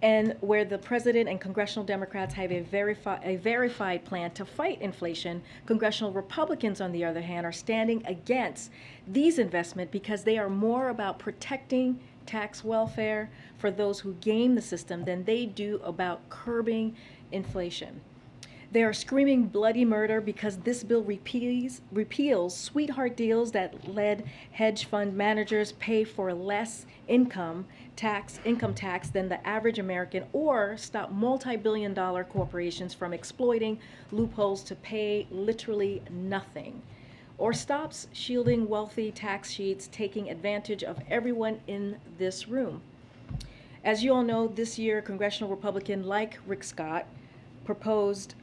and where the president and congressional Democrats have a verified plan to fight inflation, congressional Republicans, on the other hand, are standing against these investments because they are more about protecting tax welfare for those who game the system than they do about curbing inflation. They are screaming bloody murder because this bill repeals sweetheart deals that let hedge fund managers pay for less income tax than the average American, or stop multi-billion-dollar corporations from exploiting loopholes to pay literally nothing, or stops shielding wealthy tax cheats taking advantage of everyone in this room. As you all know, this year, congressional Republican like Rick Scott proposing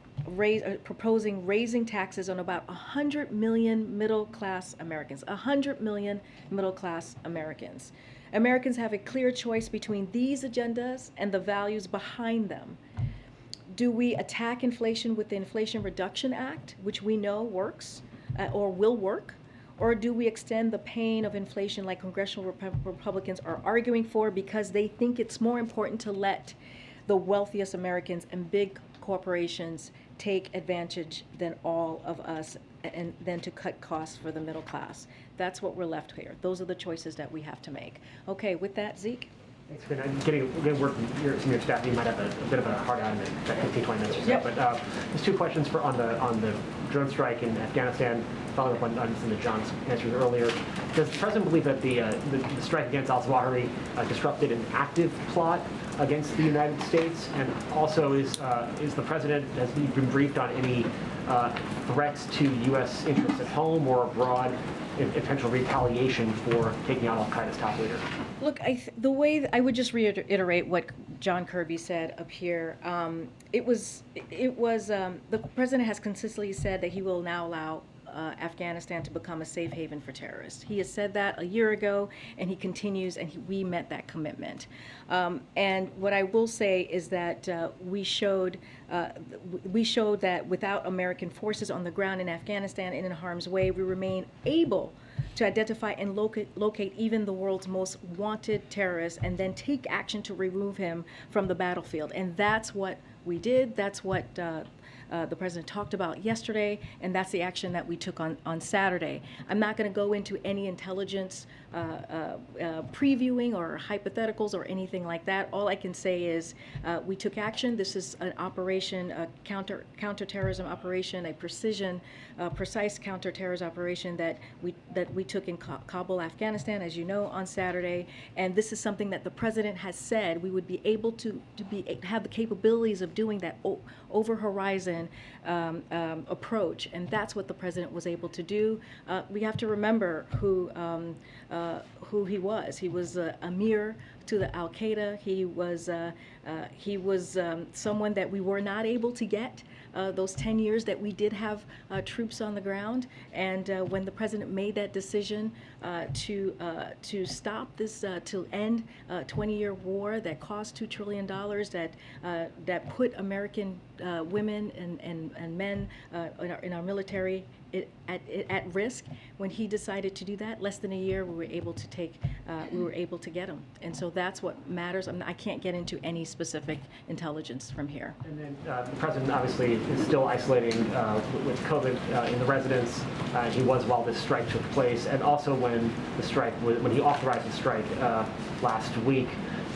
raising taxes on about 100 million middle-class Americans. 100 million middle-class Americans. Americans have a clear choice between these agendas and the values behind them. Do we attack inflation with the Inflation Reduction Act, which we know works or will work? Or do we extend the pain of inflation like congressional Republicans are arguing for because they think it's more important to let the wealthiest Americans and big corporations take advantage than all of us, and then to cut costs for the middle class? That's what we're left here. Those are the choices that we have to make. Okay, with that, Zeke? Thanks, Karine. I'm getting work from some of your staff. You might have a bit of a hard out in that 15, 20 minutes or so. Yep. But there's 2 questions on the drone strike in Afghanistan, following up on some of John's answers earlier. Does the president believe that the strike against al-Zawahiri disrupted an active plot against the United States? And also, is the president, has he been briefed on any threats to U.S. interests at home or abroad in potential retaliation for taking out al-Qaeda's top leader? Look, the way I would just reiterate what John Kirby said up here. The president has consistently said that he will now allow Afghanistan to become a safe haven for terrorists. He has said that a year ago, and he continues, and we met that commitment. And what I will say is that we showed that without American forces on the ground in Afghanistan and in harm's way, we remain able to identify and locate even the world's most wanted terrorist and then take action to remove him from the battlefield. And that's what we did. That's what the president talked about yesterday, and that's the action that we took on Saturday. I'm not going to go into any intelligence previewing or hypotheticals or anything like that. All I can say is we took action. This is an operation, a counterterrorism operation, a precise counterterrorism operation that we took in Kabul, Afghanistan, as you know, on Saturday. And this is something that the president has said we would be able to have the capabilities of doing that over horizon bipartisan approach, and that's what the president was able to do. We have to remember who he was. He was a mirror to the Al Qaeda. He was someone that we were not able to get those 10 years that we did have troops on the ground. And when the president made that decision to stop this, to end a 20-year war that cost $2 trillion, that put American women and men in our military at risk, when he decided to do that, less than a year, we were able to get him. And so that's what matters. I can't get into any specific intelligence from here. And then the president obviously is still isolating with COVID in the residence. He was while this strike took place, and also when he authorized the strike last week.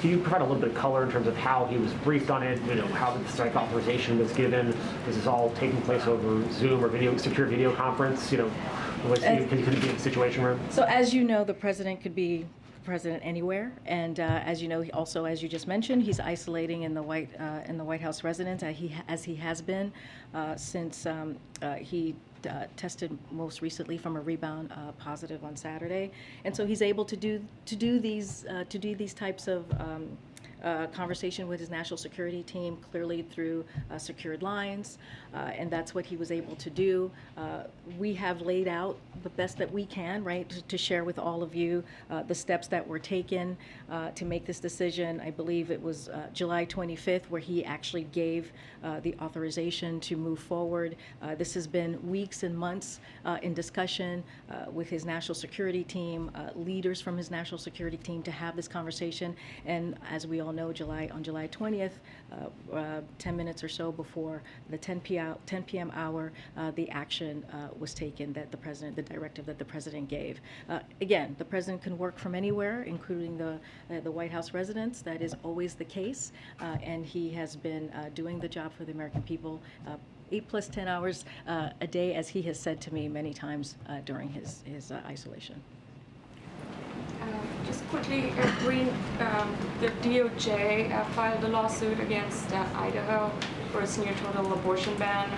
Can you provide a little bit of color in terms of how he was briefed on it? How the strike authorization was given? Was this all taking place over Zoom or secure video conference? Could he be in the situation room? So as you know, the president could be president anywhere, and as you know, he also, as you just mentioned, he's isolating in the White House residence, as he has been since he tested most recently from a rebound positive on Saturday, and so he's able to do these types of conversation with his national security team, clearly through secured lines, and that's what he was able to do. We have laid out the best that we can, right, to share with all of you the steps that were taken to make this decision. I believe it was July 25th where he actually gave the authorization to move forward. This has been weeks and months in discussion with his national security team, leaders from his national security team, to have this conversation. And as we all know, on July 20th, 10 minutes or so before the 10 p.m. hour, the action was taken that the directive that the president gave. Again, the president can work from anywhere, including the White House residence. That is always the case, and he has been doing the job for the American people 8 + 10 hours a day, as he has said to me many times during his isolation. Just quickly, Karine, the DOJ filed a lawsuit against Idaho for its near total abortion ban,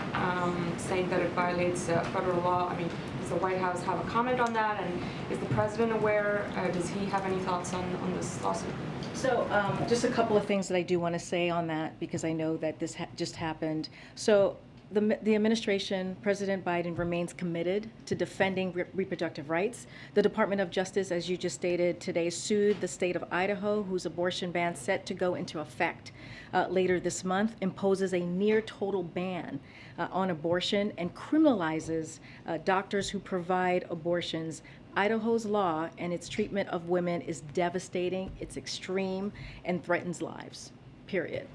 saying that it violates federal law. I mean, does the White House have a comment on that? And is the president aware? Does he have any thoughts on this lawsuit? So just a couple of things that I do want to say on that, because I know that this just happened. So the administration, President Biden, remains committed to defending reproductive rights. The Department of Justice, as you just stated today, sued the state of Idaho, whose abortion ban, set to go into effect later this month, imposes a near total ban on abortion and criminalizes doctors who provide abortions. Idaho's law and its treatment of women is devastating, it's extreme, and threatens lives, period.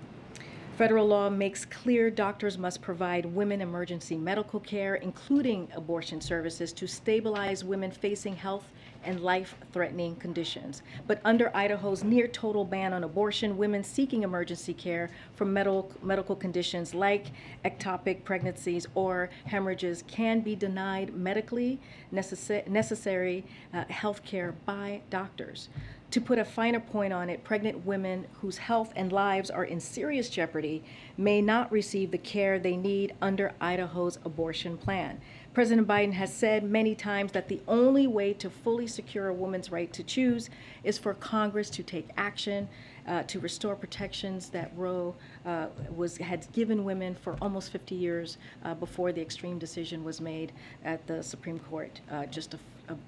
Federal law makes clear doctors must provide women emergency medical care, including abortion services, to stabilize women facing health and life-threatening conditions. But under Idaho's near-total ban on abortion, women seeking emergency care for medical conditions like ectopic pregnancies or hemorrhages can be denied medically necessary health care by doctors. To put a finer point on it, pregnant women whose health and lives are in serious jeopardy may not receive the care they need under Idaho's abortion plan. President Biden has said many times that the only way to fully secure a woman's right to choose is for Congress to take action to restore protections that Roe had given women for almost 50 years before the extreme decision was made at the Supreme Court just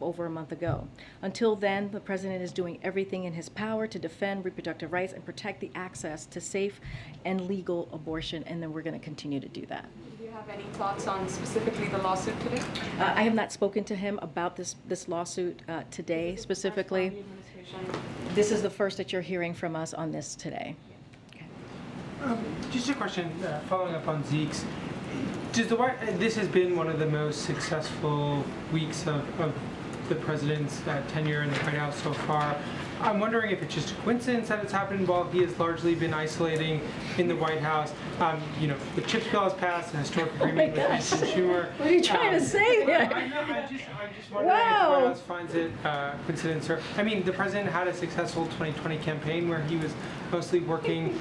over a month ago. Until then, the president is doing everything in his power to defend reproductive rights and protect the access to safe and legal abortion, and then we're going to continue to do that. Do you have any thoughts on specifically the lawsuit today? I have not spoken to him about this lawsuit today specifically. This is the first that you're hearing from us on this today. Just a question, following up on Zeke's. This has been one of the most successful weeks of the president's tenure in the White House so far. I'm wondering if it's just a coincidence that it's happened while he has largely been isolating in the White House. The CHIPS bill has passed, an historic agreement with Mr. Schumer. What are you trying to say there? I'm just wondering if the White House finds it coincidence. I mean, the president had a successful 2020 campaign where he was mostly working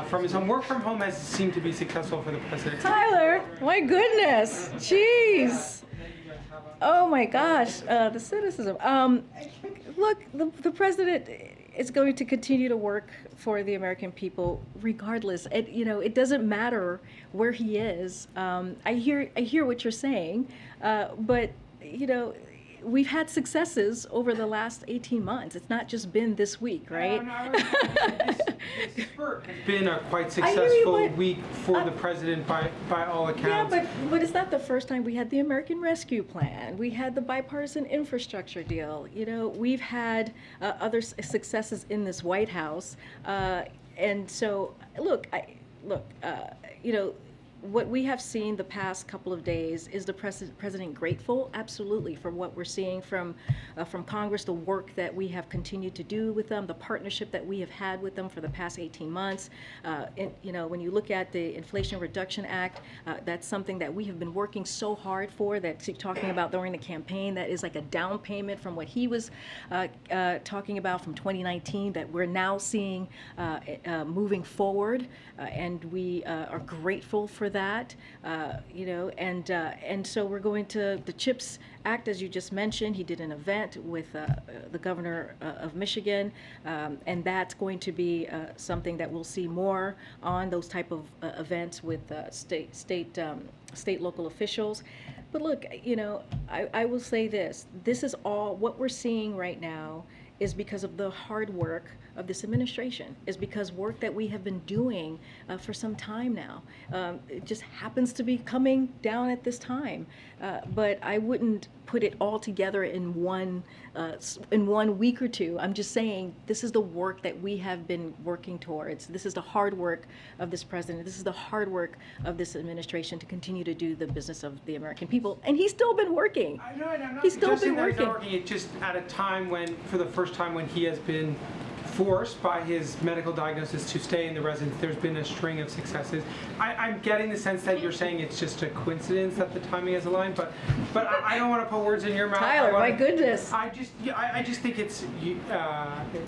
from his home. Work from home has seemed to be successful for the president. Tyler, my goodness, jeez. Oh my gosh, the cynicism. Look, the president is going to continue to work for the American people regardless. It doesn't matter where he is. I hear what you're saying, but we've had successes over the last 18 months. It's not just been this week, right? This spurt has been a quite successful week for the president by all accounts. Yeah, but it's not the first time. We had the American Rescue Plan. We had the bipartisan infrastructure deal. We've had other successes in this White House. And so, what we have seen the past couple of days is the president grateful, absolutely, for what we're seeing from Congress, the work that we have continued to do with them, the partnership that we have had with them for the past 18 months. When you look at the Inflation Reduction Act, that's something that we have been working so hard for, that talking about during the campaign, that is like a down payment from what he was talking about from 2019 that we're now seeing moving forward, and we are grateful for that, and so we're going to the CHIPS Act, as you just mentioned. He did an event with the governor of Michigan, and that's going to be something that we'll see more on, those type of events with state local officials. But look, I will say this is all what we're seeing right now is because of the hard work of this administration, is because work that we have been doing for some time now. It just happens to be coming down at this time. But I wouldn't put it all together in one week or two. I'm just saying this is the work that we have been working towards. This is the hard work of this president. This is the hard work of this administration to continue to do the business of the American people. And he's still been working. I know, and I'm not He's still suggesting been that he's not working. It's just at a time when, for the first time, when he has been forced by his medical diagnosis to stay in the residence. There's been a string of successes. I'm getting the sense that you're saying it's just a coincidence that the timing is aligned, but I don't want to put words in your mouth. Tyler, my goodness. I just think it's an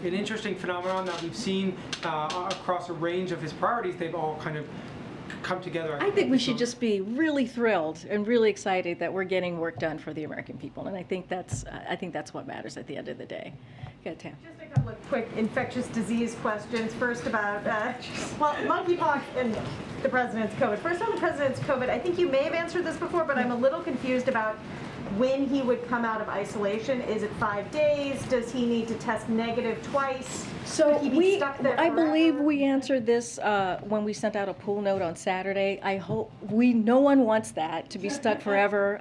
interesting phenomenon that we've seen across a range of his priorities. They've all kind of come together. I think we should just be really thrilled and really excited that we're getting work done for the American people, and I think that's what matters at the end of the day. Go ahead, Tam. Just a couple of quick infectious disease questions. First about, monkeypox and the president's COVID. First on the president's COVID, I think you may have answered this before, but I'm a little confused about when he would come out of isolation. Is it 5 days? Does he need to test negative twice? So Could he be stuck there I forever? believe we answered this when we sent out a pool note on Saturday. I hope no one wants that to be stuck forever.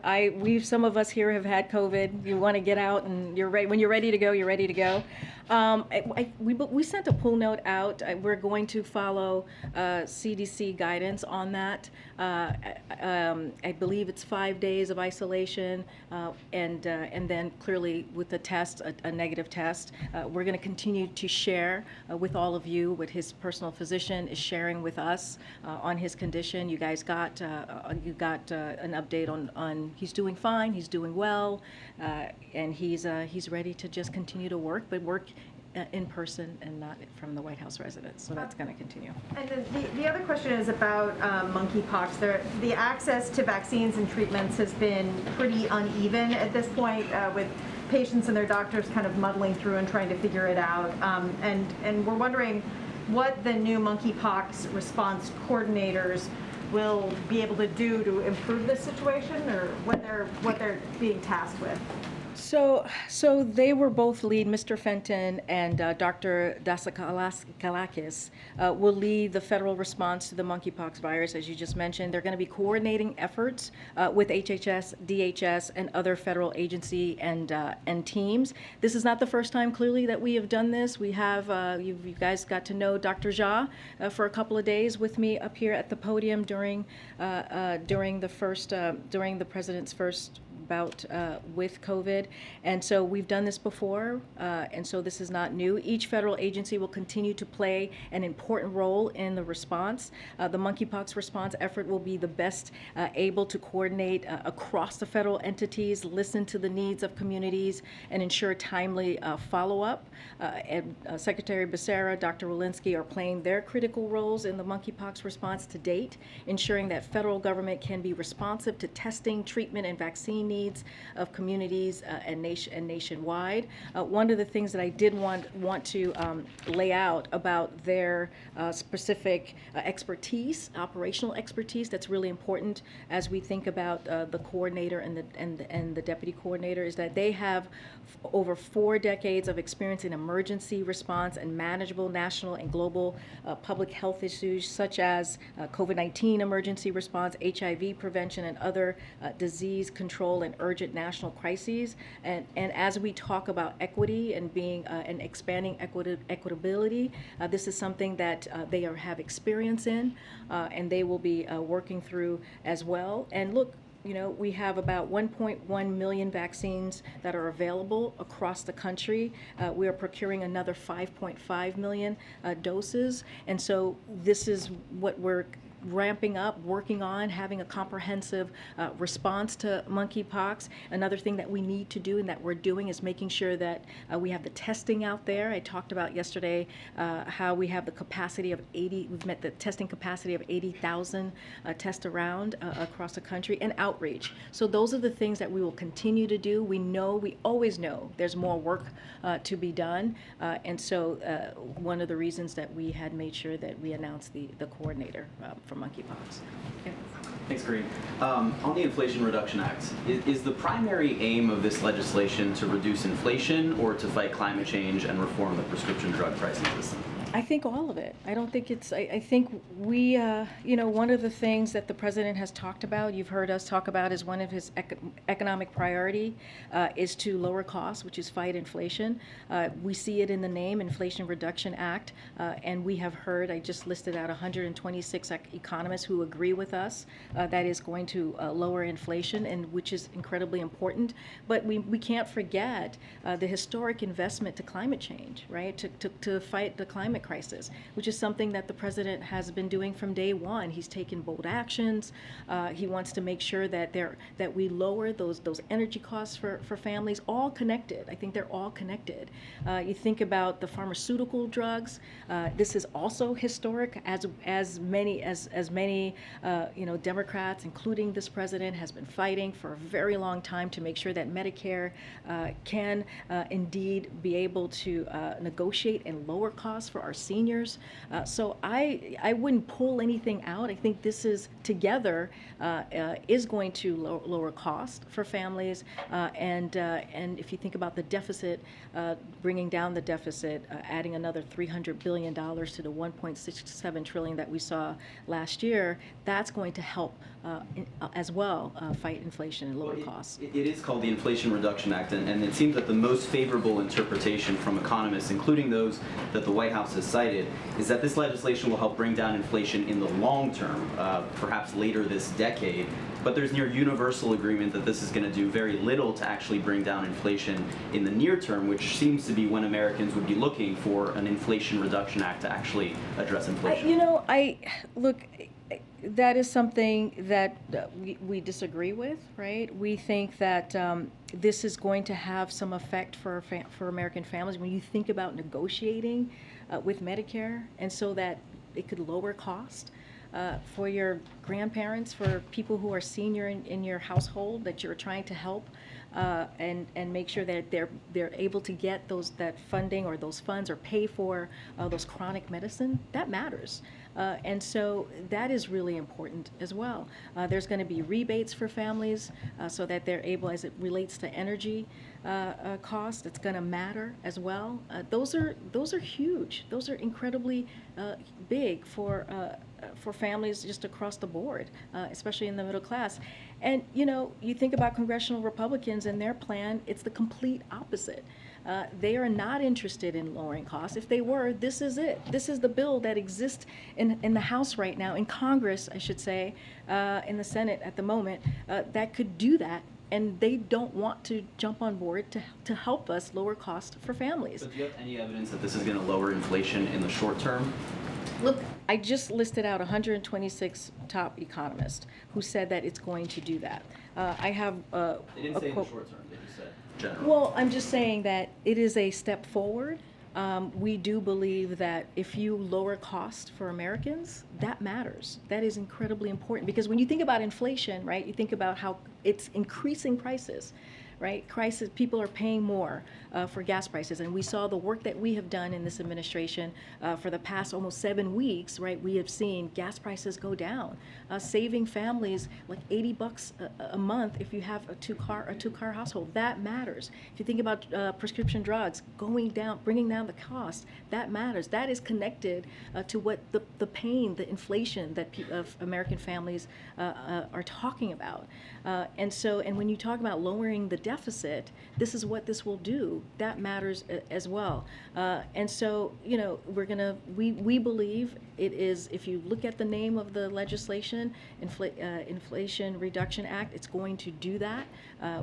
Some of us here have had COVID. You want to get out and you're ready. When you're ready to go, you're ready to go. We sent a pool note out. We're going to follow CDC guidance on that. I believe it's 5 days of isolation, and then clearly with the test, a negative test. We're going to continue to share with all of you what his personal physician is sharing with us on his condition. You guys got an update on he's doing fine, he's doing well, and he's ready to just continue to work, but work in person and not from the White House residence. So that's going to continue. And then the other question is about monkeypox. The access to vaccines and treatments has been pretty uneven at this point, with patients and their doctors kind of muddling through and trying to figure it out. And we're wondering what the new monkeypox response coordinators will be able to do to improve this situation, or what they're being tasked with. So they were both lead, Mr. Fenton and Dr. Dasakalakis will lead the federal response to the monkeypox virus, as you just mentioned. They're going to be coordinating efforts with HHS, DHS, and other federal agency and teams. This is not the first time, clearly, that we have done this. We have, you guys got to know Dr. Jha for a couple of days with me up here at the podium during the president's first bout with COVID. And so we've done this before, and so this is not new. Each federal agency will continue to play an important role in the response. The monkeypox response effort will be the best able to coordinate across the federal entities, listen to the needs of communities, and ensure timely follow-up. Secretary Becerra, Dr. Walensky are playing their critical roles in the monkeypox response to date, ensuring that federal government can be responsive to testing, treatment, and vaccine needs of communities and nationwide. One of the things that I did want to lay out about their specific expertise, operational expertise, that's really important as we think about the coordinator and the deputy coordinator, is that they have over 4 decades of experience in emergency response and manageable national and global public health issues such as COVID-19 emergency response, HIV prevention, and other disease control and urgent national crises. And as we talk about equity and being and expanding equitability, this is something that they have experience in, and they will be working through as well. And look, you know, we have about 1.1 million vaccines that are available across the country. We are procuring another 5.5 million doses. And so this is what we're ramping up, working on, having a comprehensive response to monkeypox. Another thing that we need to do and that we're doing is making sure that we have the testing out there. I talked about yesterday how we have the capacity of we've met the testing capacity of 80,000 tests around across the country, and outreach. So those are the things that we will continue to do. We always know there's more work to be done. And so one of the reasons that we had made sure that we announced the coordinator for monkeypox. Okay. Thanks, Karine. On the Inflation Reduction Act, is the primary aim of this legislation to reduce inflation or to fight climate change and reform the prescription drug pricing system? I think all of it. I don't think it's, I think we, you know, one of the things that the president has talked about, you've heard us talk about, is one of his economic priority is to lower costs, which is fight inflation. We see it in the name, Inflation Reduction Act, and we have heard, I just listed out 126 economists who agree with us that is going to lower inflation, and which is incredibly important. But we can't forget the historic investment to climate change, right? To fight the climate crisis, which is something that the president has been doing from day one. He's taken bold actions. He wants to make sure that we lower those energy costs for families, all connected. I think they're all connected. You think about the pharmaceutical drugs. This is also historic, as many you know, Democrats, including this president, has been fighting for a very long time to make sure that Medicare can indeed be able to negotiate and lower costs for our seniors. So I wouldn't pull anything out. I think this is together is going to lower cost for families. And if you think about the deficit, bringing down the deficit, adding another $300 billion to the $1.67 trillion that we saw last year, that's going to help as well fight inflation and lower costs. It is called the Inflation Reduction Act, and it seems that the most favorable interpretation from economists, including those that the White House has cited, is that this legislation will help bring down inflation in the long term, perhaps later this decade. But there's near universal agreement that this is going to do very little to actually bring down inflation in the near term, which seems to be when Americans would be looking for an Inflation Reduction Act to actually address inflation. You know, look, that is something that we disagree with, right? We think that this is going to have some effect for American families when you think about negotiating with Medicare, and so that it could lower cost for your grandparents, for people who are senior in your household that you're trying to help, and make sure that they're able to get that funding or those funds or pay for those chronic medicine. That matters. And so that is really important as well. There's going to be rebates for families so that they're able, as it relates to energy cost, it's going to matter as well. Those are huge. Those are incredibly big for families just across the board, especially in the middle class. And you know, you think about congressional Republicans and their plan, it's the complete opposite. They are not interested in lowering costs. If they were, this is it. This is the bill that exists in the House right now, in Congress, I should say, in the Senate at the moment, that could do that. and they don't want to jump on board to help us lower costs for families. But do you have any evidence that this is going to lower inflation in the short term? Look, I just listed out 126 top economists who said that it's going to do that. I have They didn't a say in the quote. short term, they just said general. Well, I'm just saying that it is a step forward. We do believe that if you lower cost for Americans, that matters. That is incredibly important because when you think about inflation, right, you think about how it's increasing prices. Right? People are paying more for gas prices, and we saw the work that we have done in this administration for the past almost 7 weeks. Right? We have seen gas prices go down, saving families like $80 a month if you have a two-car household. That matters. If you think about prescription drugs going down, bringing down the cost, that matters. That is connected to what the pain, the inflation that of American families are talking about. And when you talk about lowering the deficit, this is what this will do. That matters as well. And so, you know, we believe it is, if you look at the name of the legislation, Inflation Reduction Act, it's going to do that.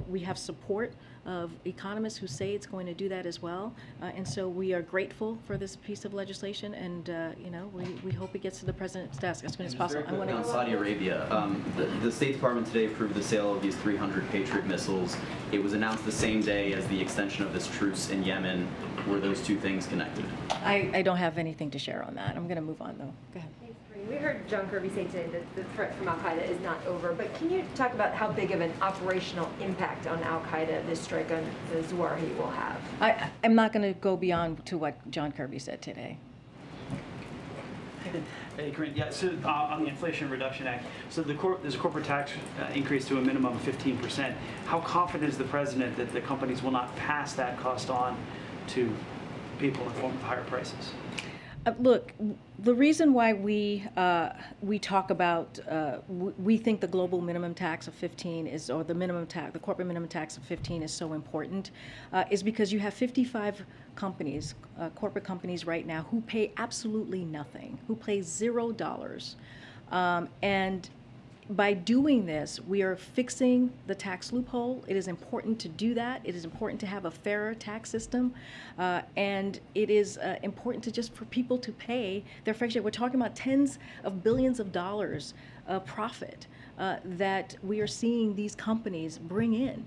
We have support of economists who say it's going to do that as well. And so we are grateful for this piece of legislation, and you know, we hope it gets to the president's desk as soon as possible. Very quickly on Saudi Arabia, the State Department today approved the sale of these 300 Patriot missiles. It was announced the same day as the extension of this truce in Yemen. Were those two things connected? I don't have anything to share on that. I'm going to move on, though. Go ahead. Thanks, Karine. We heard John Kirby say today that the threat from al-Qaeda is not over, but can you talk about how big of an operational impact on al-Qaeda this strike on the Zawahiri will have? I'm not going to go beyond to what John Kirby said today. Hey, Karine, yeah, so on the Inflation Reduction Act, so there's a corporate tax increase to a minimum of 15%. How confident is the president that the companies will not pass that cost on to people in the form of higher prices? Look, the reason why we talk about we think the global minimum tax of 15 is, or the corporate minimum tax of 15 is so important, is because you have 55 companies, corporate companies right now who pay absolutely nothing, who pay $0, and by doing this, we are fixing the tax loophole. It is important to do that. It is important to have a fairer tax system. And it is important to just for people to pay their fair share. We're talking about tens of billions of dollars of profit that we are seeing these companies bring in.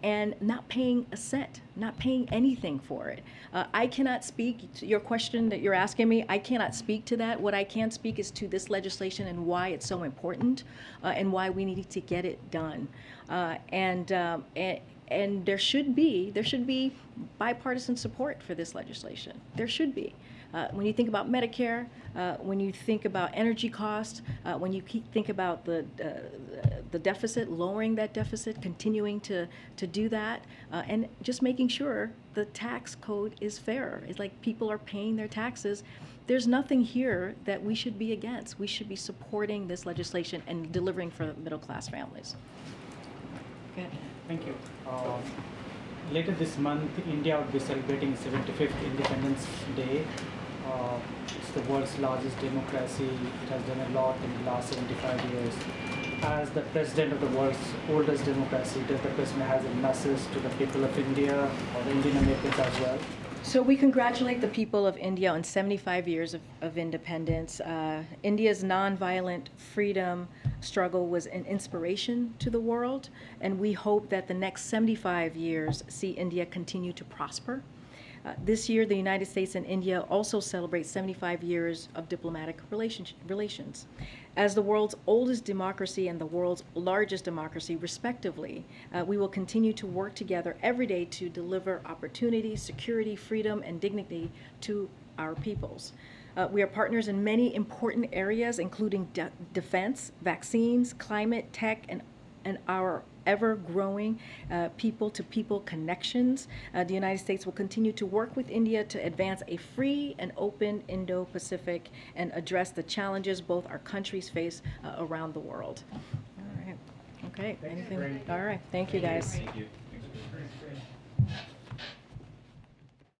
And not paying a cent, not paying anything for it. I cannot speak to your question that you're asking me. I cannot speak to that. What I can speak is to this legislation and why it's so important and why we need to get it done. And there should be bipartisan support for this legislation. There should be. When you think about Medicare, when you think about energy costs, when you think about the deficit, lowering that deficit, continuing to do that, and just making sure the tax code is fair. It's like people are paying their taxes. There's nothing here that we should be against. We should be supporting this legislation and delivering for middle-class families. Go ahead. Thank you. Later this month, India will be celebrating 75th Independence Day. It's the world's largest democracy. It has done a lot in the last 75 years. As the president of the world's oldest democracy, does the president have a message to the people of India or the Indian Americans as well? So we congratulate the people of India on 75 years of independence. India's nonviolent freedom struggle was an inspiration to the world, and we hope that the next 75 years see India continue to prosper. This year, the United States and India also celebrate 75 years of diplomatic relations. As the world's oldest democracy and the world's largest democracy, respectively, we will continue to work together every day to deliver opportunity, security, freedom, and dignity to our peoples. We are partners in many important areas, including defense, vaccines, climate, tech, and our ever-growing people-to-people connections. The United States will continue to work with India to advance a free and open Indo-Pacific and address the challenges both our countries face around the world. All right. Okay. Anything? All right. Thank you, guys. Thank you.